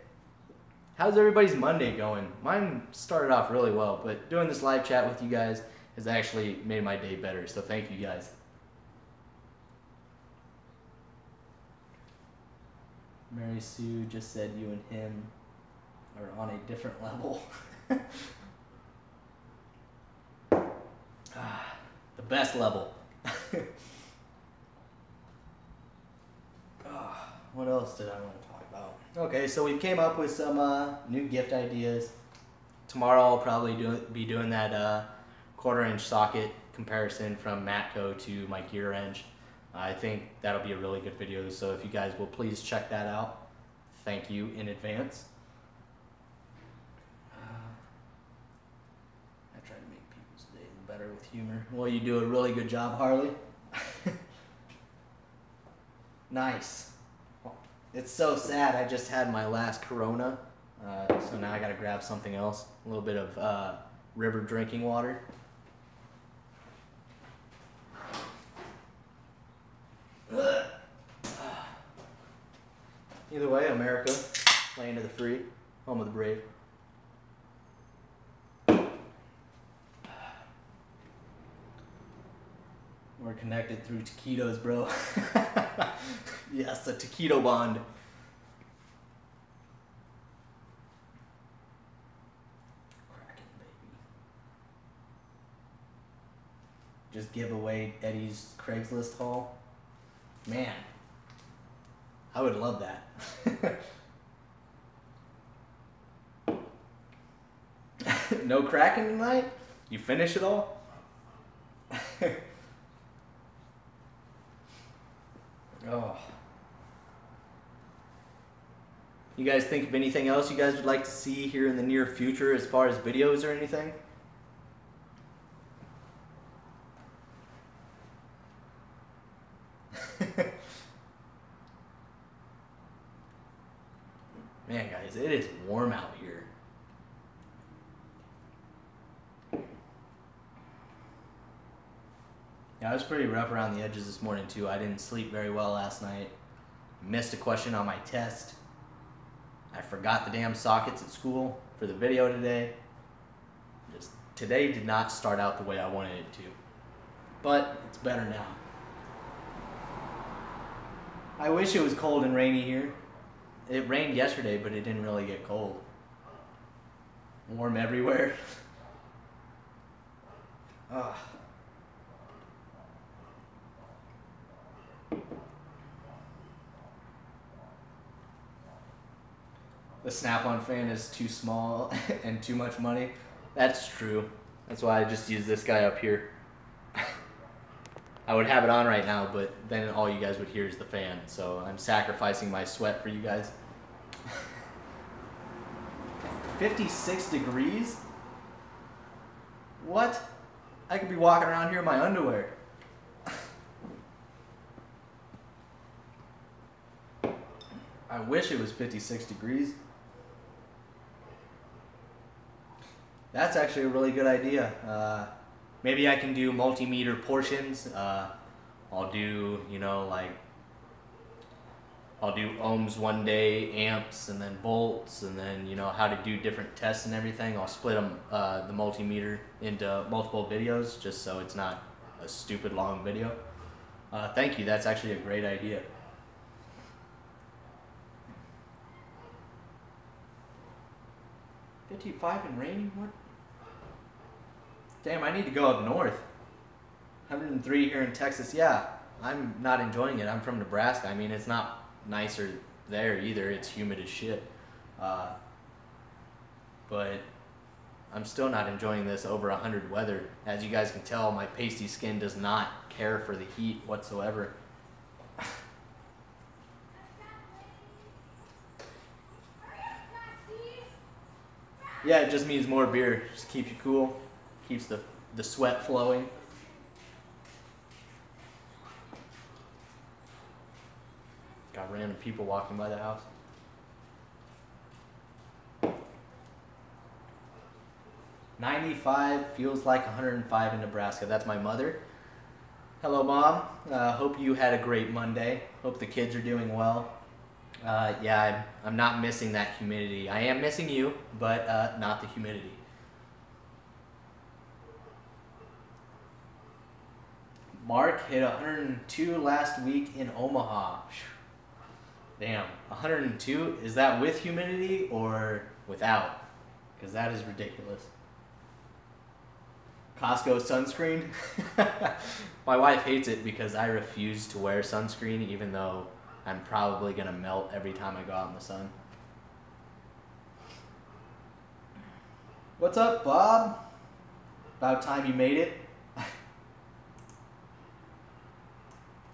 How's everybody's Monday going? Mine started off really well, but doing this live chat with you guys has actually made my day better, so thank you guys. Mary Sue just said you and him are on a different level. The best level. What else did I want to talk about? Okay, so we came up with some new gift ideas. Tomorrow I'll probably be doing that 1/4 inch socket comparison from Matco to my gear wrench. I think that'll be a really good video, so if you guys will please check that out. Thank you in advance. I try to make people's day better with humor. Well, you do a really good job, Harley. Nice. It's so sad. I just had my last Corona, so now I gotta grab something else. A little bit of river drinking water. Either way, America, land of the free, home of the brave. We're connected through taquitos, bro. Yes, a taquito bond. Cracking, baby. Just give away Eddie's Craigslist haul. Man, I would love that. No cracking tonight? You finish it all? Oh. You guys think of anything else you guys would like to see here in the near future as far as videos or anything? Man, guys, it is warm out here. Yeah, I was pretty rough around the edges this morning too. I didn't sleep very well last night. Missed a question on my test. I forgot the damn sockets at school for the video today. Today did not start out the way I wanted it to. But it's better now. I wish it was cold and rainy here. It rained yesterday, but it didn't really get cold. Warm everywhere. Ugh. The Snap-on fan is too small and too much money. That's true. That's why I just use this guy up here. I would have it on right now, but then all you guys would hear is the fan. So I'm sacrificing my sweat for you guys. 56 degrees? What? I could be walking around here in my underwear. I wish it was 56 degrees. That's actually a really good idea. Maybe I can do multimeter portions. I'll do, you know, like, I'll do ohms one day, amps, and then volts, and then, you know, how to do different tests and everything. I'll split them, the multimeter into multiple videos, just so it's not a stupid long video. Thank you, that's actually a great idea. $55 and rainy? What? Damn, I need to go up north. 103 here in Texas. Yeah, I'm not enjoying it. I'm from Nebraska. I mean, it's not nicer there either. It's humid as shit. But I'm still not enjoying this over 100 weather. As you guys can tell, my pasty skin does not care for the heat whatsoever. Yeah, it just means more beer. Just keeps you cool. Keeps the sweat flowing. Got random people walking by the house. "95 feels like 105 in Nebraska." That's my mother. Hello, Mom. Hope you had a great Monday. Hope the kids are doing well. Yeah, I'm not missing that humidity. I am missing you, but not the humidity. Mark hit 102 last week in Omaha. Damn, 102? Is that with humidity or without? Because that is ridiculous. Costco sunscreen? My wife hates it because I refuse to wear sunscreen even though I'm probably gonna melt every time I go out in the sun. What's up, Bob? About time you made it.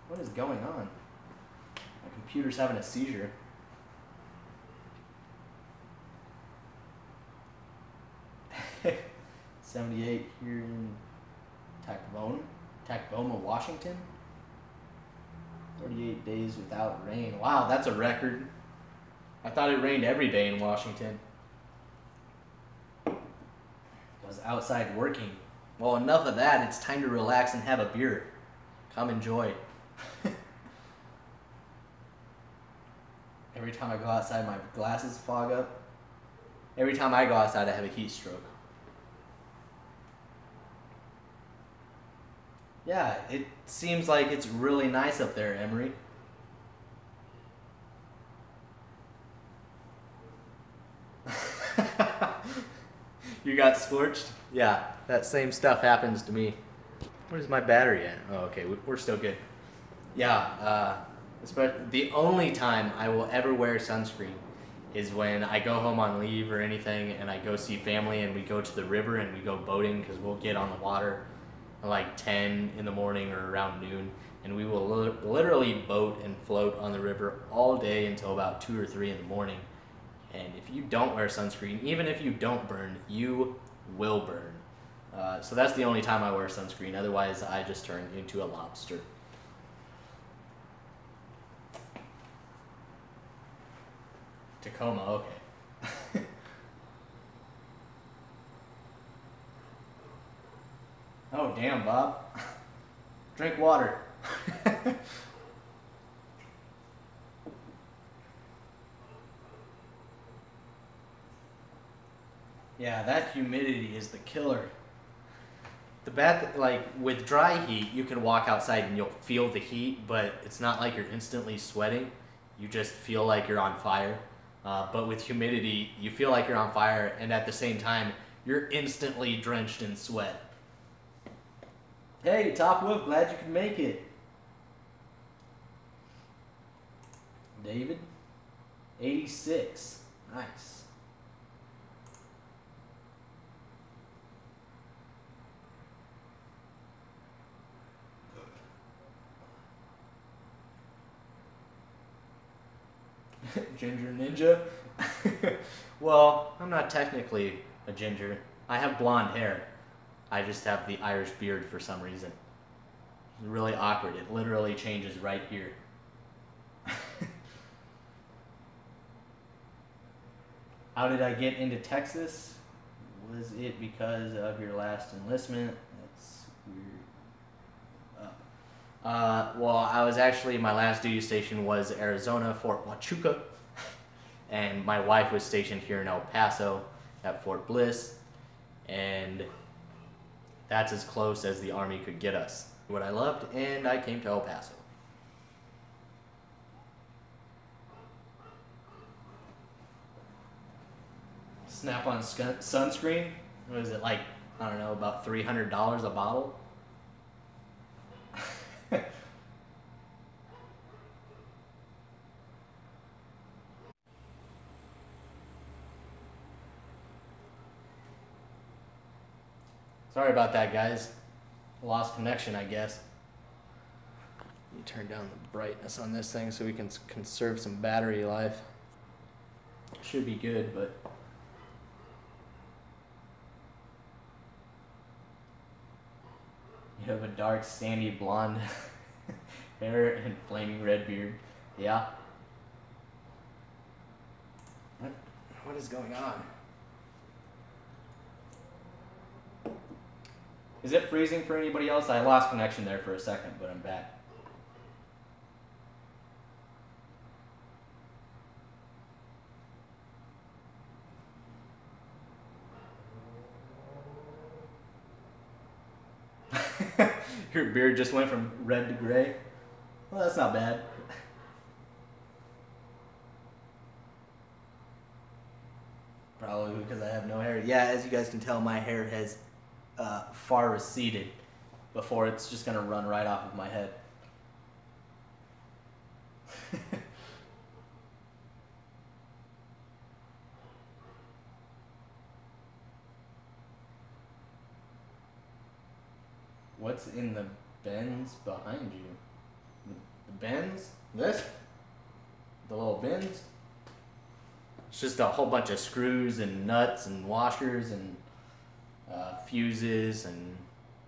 What is going on? My computer's having a seizure. '78 here in Tacoma, Washington. 38 days without rain. Wow, that's a record. I thought it rained every day in Washington. I was outside working. Well, enough of that. It's time to relax and have a beer. Come enjoy. Every time I go outside, my glasses fog up. Every time I go outside, I have a heat stroke. Yeah, it seems like it's really nice up there, Emery. You got scorched? Yeah, that same stuff happens to me. Where's my battery at? Oh, okay, we're still good. Yeah, the only time I will ever wear sunscreen is when I go home on leave or anything and I go see family and we go to the river and we go boating because we'll get on the water at like 10 in the morning or around noon, and we will literally boat and float on the river all day until about 2 or 3 in the morning. And if you don't wear sunscreen, even if you don't burn, you will burn. So that's the only time I wear sunscreen. Otherwise, I just turn into a lobster. Tacoma, okay. Oh, damn, Bob. Drink water. Yeah, that humidity is the killer. The bad, like with dry heat, you can walk outside and you'll feel the heat, but it's not like you're instantly sweating. You just feel like you're on fire. But with humidity, you feel like you're on fire, and at the same time, you're instantly drenched in sweat. Hey, Top Wolf, glad you could make it. David, 86. Nice. Ginger ninja? Well, I'm not technically a ginger. I have blonde hair. I just have the Irish beard for some reason. It's really awkward. It literally changes right here. How did I get into Texas? Was it because of your last enlistment? That's weird. Well, I was actually, my last duty station was Arizona, Fort Huachuca. And my wife was stationed here in El Paso at Fort Bliss. And that's as close as the Army could get us. What I loved, and I came to El Paso. Snap-on sunscreen? What is it, like, I don't know, about $300 a bottle? Sorry about that, guys. Lost connection, I guess. Let me turn down the brightness on this thing so we can conserve some battery life. Should be good, but... You have a dark, sandy blonde hair and flaming red beard. Yeah. What is going on? Is it freezing for anybody else? I lost connection there for a second, but I'm back. Your beard just went from red to gray? Well, that's not bad. Probably because I have no hair. Yeah, as you guys can tell, my hair has far receded before it's just going to run right off of my head. What's in the bins behind you? The bins? This? The little bins? It's just a whole bunch of screws and nuts and washers and fuses and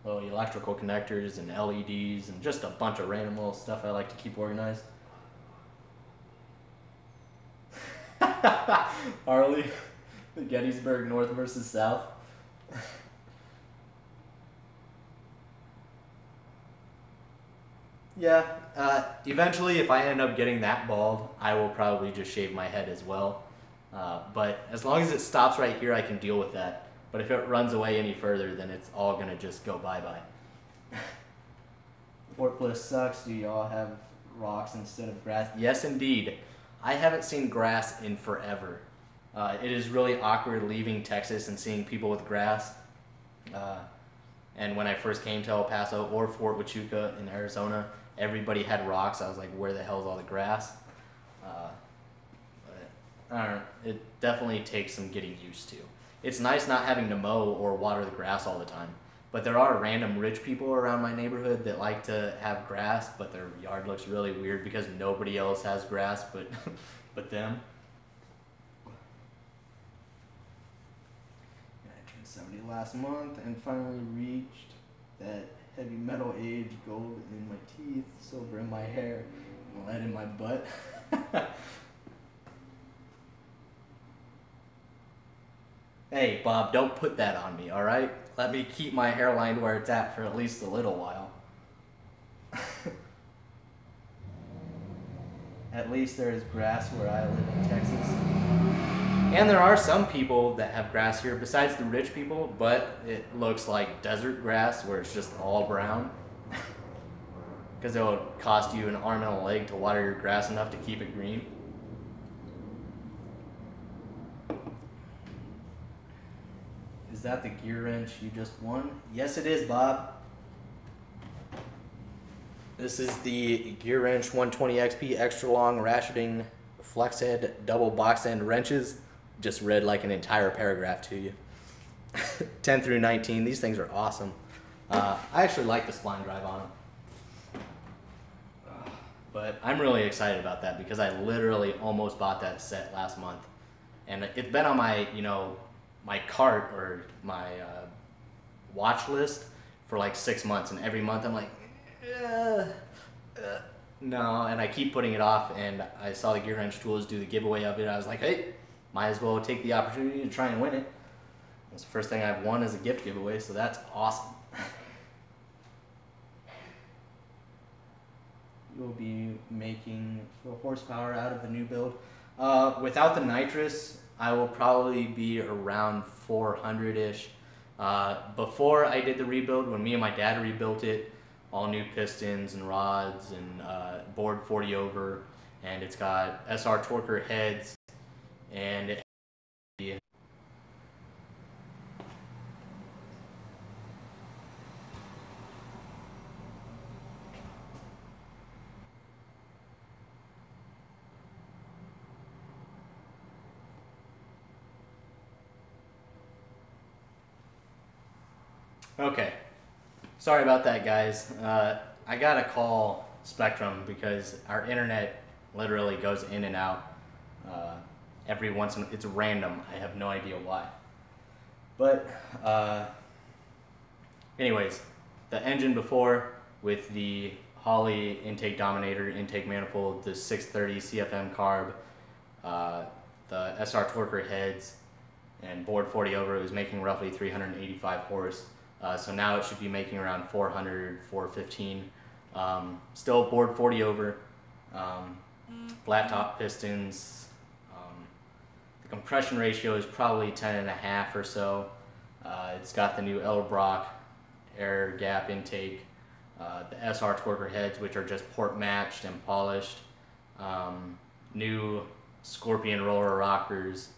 little electrical connectors and LEDs and just a bunch of random little stuff I like to keep organized. Harley, the Gettysburg North versus South. Yeah, eventually if I end up getting that bald, I will probably just shave my head as well. But as long as it stops right here, I can deal with that. But if it runs away any further, then it's all gonna just go bye-bye. Fort Bliss sucks. Do y'all have rocks instead of grass? Yes, indeed. I haven't seen grass in forever. It is really awkward leaving Texas and seeing people with grass. And when I first came to El Paso or Fort Huachuca in Arizona, everybody had rocks. I was like, where the hell is all the grass? But I don't know. It definitely takes some getting used to. It's nice not having to mow or water the grass all the time. But there are random rich people around my neighborhood that like to have grass, but their yard looks really weird because nobody else has grass but, but them. I turned 70 last month and finally reached that heavy metal age, gold in my teeth, silver in my hair, lead in my butt. Hey, Bob, don't put that on me, all right? Let me keep my hairline where it's at for at least a little while. At least there is grass where I live in Texas. And there are some people that have grass here besides the rich people, but it looks like desert grass where it's just all brown. Because it would cost you an arm and a leg to water your grass enough to keep it green. Is that the gear wrench you just won? Yes, it is, Bob. This is the Gear Wrench 120 XP extra long rationing flex head double box end wrenches. Just read like an entire paragraph to you. 10 through 19. These things are awesome. I actually like the spline drive on them. But I'm really excited about that because I literally almost bought that set last month. And it's been on my, my cart or my watch list for like 6 months, and every month I'm like, no, and I keep putting it off. And I saw the Gear Wrench Tools do the giveaway of it. I was like, hey, might as well take the opportunity to try and win it. It's the first thing I've won as a gift giveaway, so that's awesome. You'll be making 4 horsepower out of the new build. Without the nitrous, I will probably be around 400-ish. Before I did the rebuild, when me and my dad rebuilt it, all new pistons and rods and bored 40 over, and it's got SR Torker heads, and it okay. Sorry about that, guys. I gotta call Spectrum because our internet literally goes in and out every once in a while. It's random. I have no idea why. But anyways, the engine before with the Holley intake dominator, intake manifold, the 630 CFM carb, the SR Torker heads, and bored 40 over, it was making roughly 385 horse. So now it should be making around 400, 415. Still bored 40 over. Flat top pistons. The compression ratio is probably 10.5 or so. It's got the new Edelbrock air gap intake. The SR Torquer heads, which are just port matched and polished. New Scorpion roller rockers.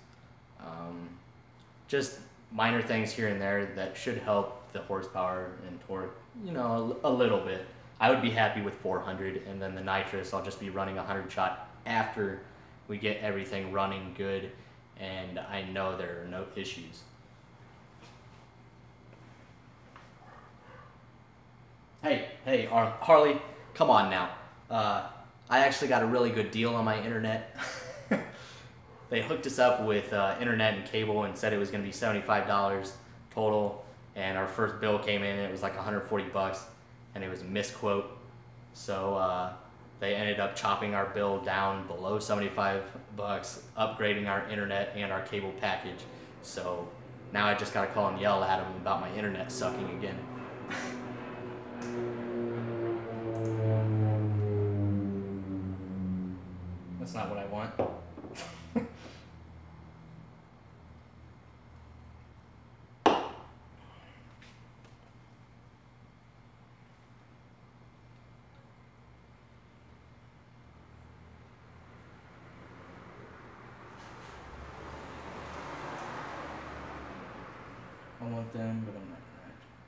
Just minor things here and there that should help the horsepower and torque, you know, a little bit. I would be happy with 400, and then the nitrous I'll just be running 100 shot after we get everything running good and I know there are no issues. Hey, Harley, come on now. I actually got a really good deal on my internet. They hooked us up with internet and cable and said it was going to be $75 total, and our first bill came in and it was like 140 bucks, and it was a misquote. So they ended up chopping our bill down below 75 bucks, upgrading our internet and our cable package. So now I just got to call and yell at them about my internet sucking again. That's not what I want. I want them,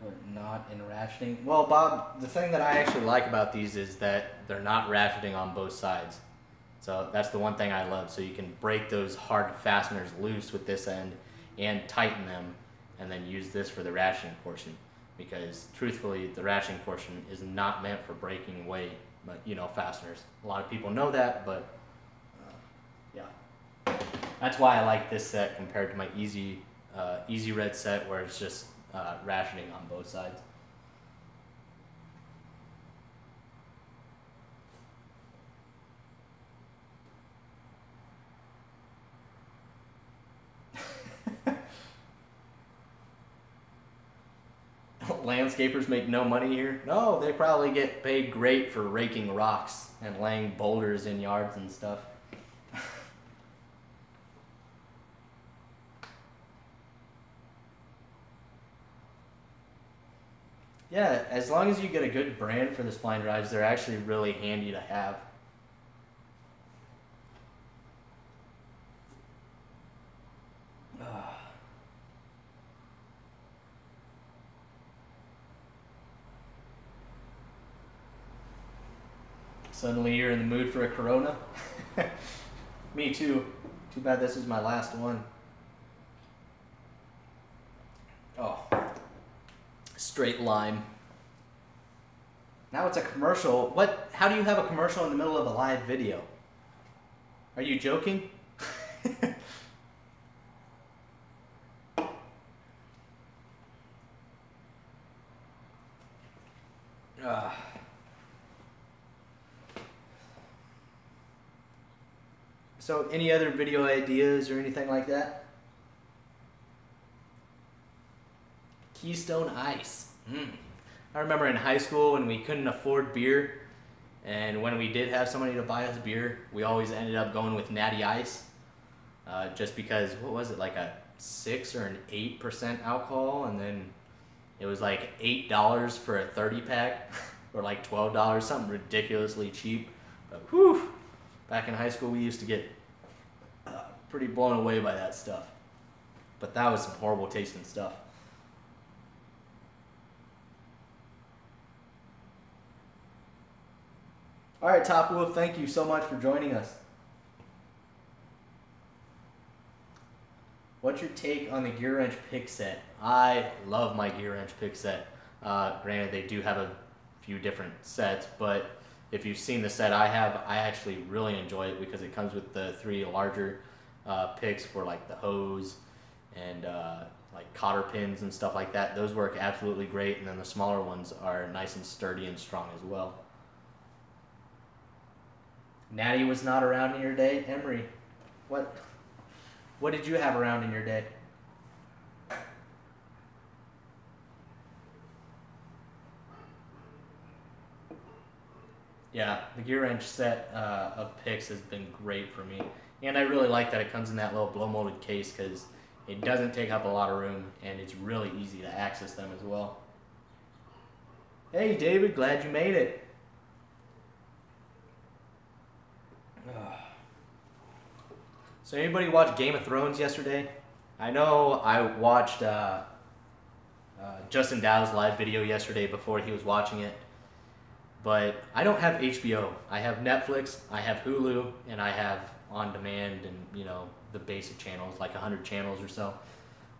but not in ratcheting. Well, Bob, the thing that I actually like about these is that they're not ratcheting on both sides. So that's the one thing I love. So you can break those hard fasteners loose with this end and tighten them, and then use this for the ratcheting portion. Because truthfully, the ratcheting portion is not meant for breaking away, but you know, fasteners. A lot of people know that, but yeah. That's why I like this set compared to my Easy Red set, where it's just ratcheting on both sides. Landscapers make no money here? No, they probably get paid great for raking rocks and laying boulders in yards and stuff. Yeah, as long as you get a good brand for the spline drives, they're actually really handy to have. Suddenly you're in the mood for a Corona? Me too. Too bad this is my last one. Oh. Straight lime. Now it's a commercial. What? How do you have a commercial in the middle of a live video? Are you joking? So any other video ideas or anything like that? Keystone Ice. I remember in high school when we couldn't afford beer, and when we did have somebody to buy us beer, we always ended up going with Natty Ice, just because, what was it, like a 6 or an 8% alcohol, and then it was like $8 for a 30 pack, or like $12, something ridiculously cheap. But whew, back in high school we used to get pretty blown away by that stuff. But that was some horrible tasting stuff. All right, Top Wolf, thank you so much for joining us. What's your take on the Gear Wrench pick set? I love my Gear Wrench pick set. Granted, they do have a few different sets, but if you've seen the set I have, I actually really enjoy it because it comes with the 3 larger picks for like the hose and like cotter pins and stuff like that. Those work absolutely great, and then the smaller ones are nice and sturdy and strong as well. Natty was not around in your day? Emery, what did you have around in your day? Yeah, the gear wrench set of picks has been great for me. And I really like that it comes in that little blow molded case because it doesn't take up a lot of room and it's really easy to access them as well. Hey David, glad you made it. So anybody watch Game of Thrones yesterday? I know I watched Justin Dow's live video yesterday before he was watching it. But I don't have HBO. I have Netflix, I have Hulu, and I have on demand and, you know, the basic channels, like 100 channels or so.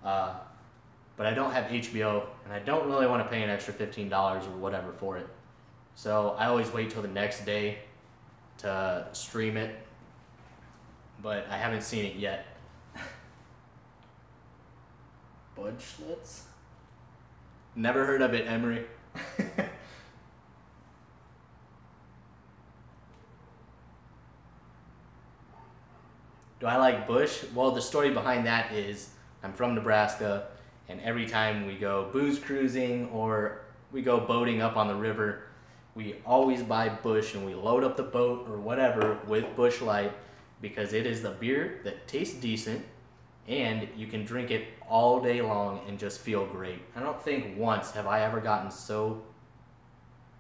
But I don't have HBO, and I don't really want to pay an extra $15 or whatever for it. So I always wait till the next day to stream it, but I haven't seen it yet. Bud Schlitz? Never heard of it, Emery. Do I like Busch? Well, the story behind that is I'm from Nebraska, and every time we go booze cruising or we go boating up on the river, we always buy Busch and we load up the boat or whatever with Busch Light because it is the beer that tastes decent and you can drink it all day long and just feel great. I don't think once have I ever gotten so,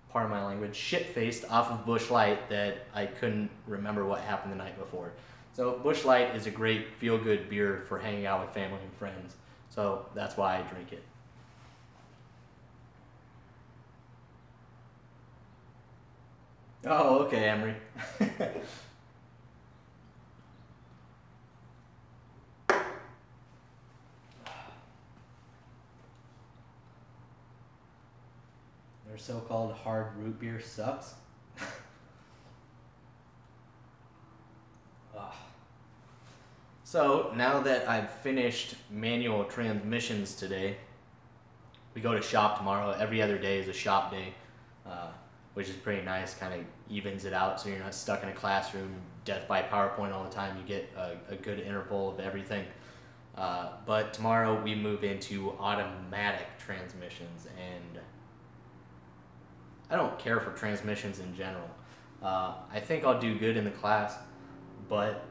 pardon my language, shit-faced off of Busch Light that I couldn't remember what happened the night before. So Busch Light is a great feel-good beer for hanging out with family and friends. So that's why I drink it. Oh, okay, Emery. Their so-called hard root beer sucks. So now that I've finished manual transmissions today, we go to shop tomorrow. Every other day is a shop day, which is pretty nice. Kind of evens it out so you're not stuck in a classroom, death by PowerPoint all the time. You get a good interval of everything. But tomorrow we move into automatic transmissions, and I don't care for transmissions in general. I think I'll do good in the class, but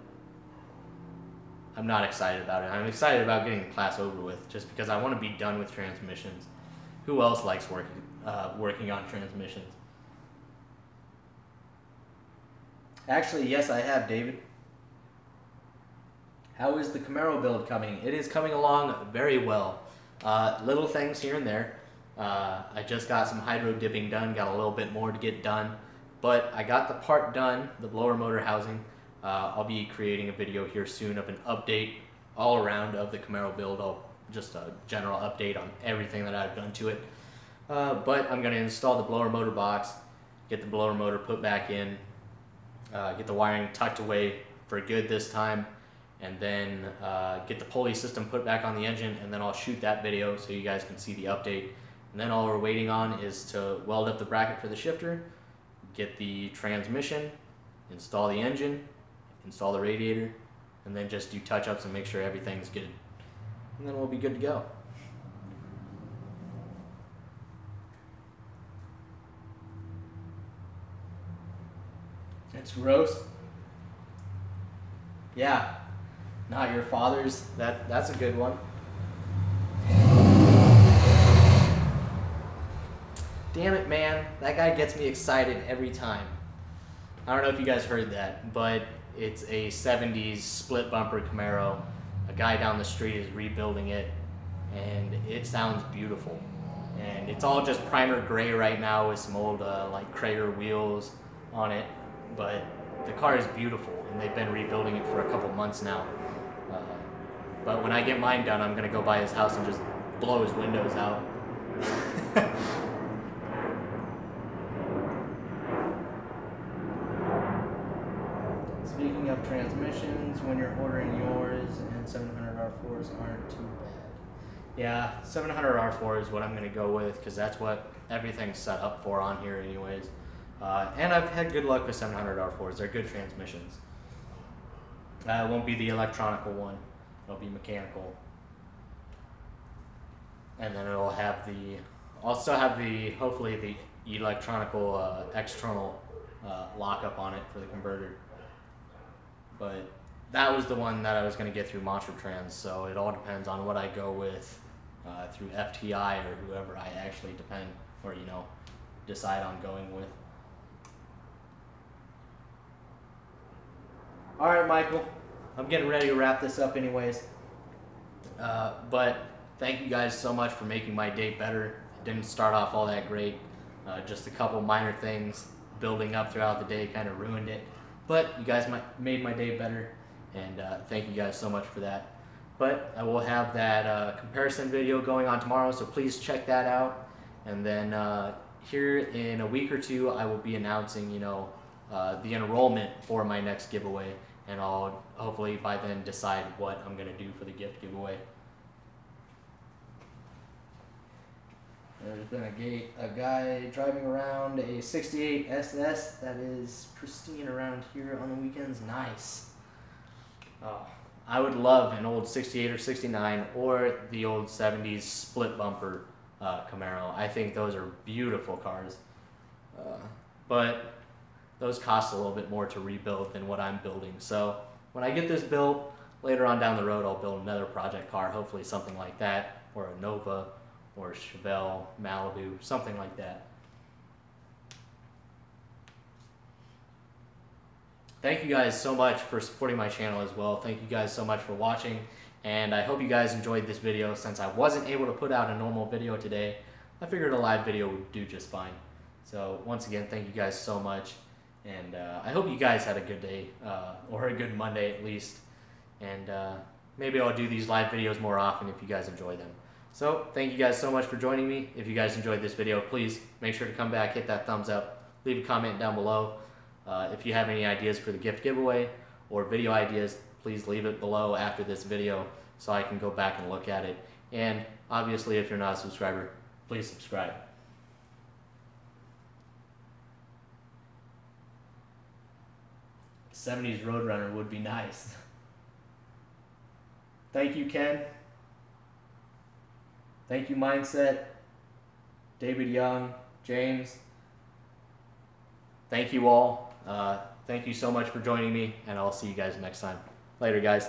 I'm not excited about it. I'm excited about getting the class over with just because I want to be done with transmissions. Who else likes working on transmissions? Actually, yes, I have, David. How is the Camaro build coming? It is coming along very well. Little things here and there. I just got some hydro dipping done, got a little bit more to get done. But I got the part done, the blower motor housing. I'll be creating a video here soon of an update all around of the Camaro build. Just a general update on everything that I've done to it. But I'm going to install the blower motor box, get the blower motor put back in, get the wiring tucked away for good this time, and then get the pulley system put back on the engine, and then I'll shoot that video so you guys can see the update. And then all we're waiting on is to weld up the bracket for the shifter, get the transmission, install the engine, install the radiator, and then just do touch-ups and make sure everything's good. And then we'll be good to go. It's gross. Yeah, not your father's. That's a good one. Damn it, man. That guy gets me excited every time. I don't know if you guys heard that, but it's a 70s split bumper Camaro. A guy down the street is rebuilding it, and it sounds beautiful. And it's all just primer gray right now with some old like Krager wheels on it, but the car is beautiful, and they've been rebuilding it for a couple months now. But when I get mine done, I'm gonna go by his house and just blow his windows out. Speaking of transmissions, when you're ordering yours, and 700 R4s aren't too bad. Yeah, 700 R4 is what I'm going to go with because that's what everything's set up for on here anyways. And I've had good luck with 700 R4s. They're good transmissions. It won't be the electronical one. It'll be mechanical. And then it'll have the, also have the, hopefully the electronical external lockup on it for the converter. But that was the one that I was going to get through Montretrans, so it all depends on what I go with through FTI or whoever I actually decide on going with. Alright, Michael, I'm getting ready to wrap this up anyways. But thank you guys so much for making my day better. It didn't start off all that great. Just a couple minor things building up throughout the day kind of ruined it. But you guys made my day better, and thank you guys so much for that. But I will have that comparison video going on tomorrow, so please check that out. And then here in a week or two, I will be announcing, the enrollment for my next giveaway, and I'll hopefully by then decide what I'm gonna do for the gift giveaway. There's been a guy driving around a 68 SS that is pristine around here on the weekends. Nice. Oh, I would love an old 68 or 69 or the old 70s split bumper Camaro. I think those are beautiful cars. But those cost a little bit more to rebuild than what I'm building. So when I get this built, later on down the road, I'll build another project car, hopefully something like that, or a Nova, or Chevelle, Malibu, something like that. Thank you guys so much for supporting my channel as well. Thank you guys so much for watching, and I hope you guys enjoyed this video. Since I wasn't able to put out a normal video today, I figured a live video would do just fine. So once again, thank you guys so much, and I hope you guys had a good day, or a good Monday at least, and maybe I'll do these live videos more often if you guys enjoy them. So thank you guys so much for joining me. If you guys enjoyed this video, please make sure to come back, hit that thumbs up, leave a comment down below. If you have any ideas for the gift giveaway or video ideas, please leave it below after this video so I can go back and look at it. And obviously, if you're not a subscriber, please subscribe. '70s Roadrunner would be nice. Thank you, Ken. Thank you, Mindset, David Young, James. Thank you all. Thank you so much for joining me, and I'll see you guys next time. Later, guys.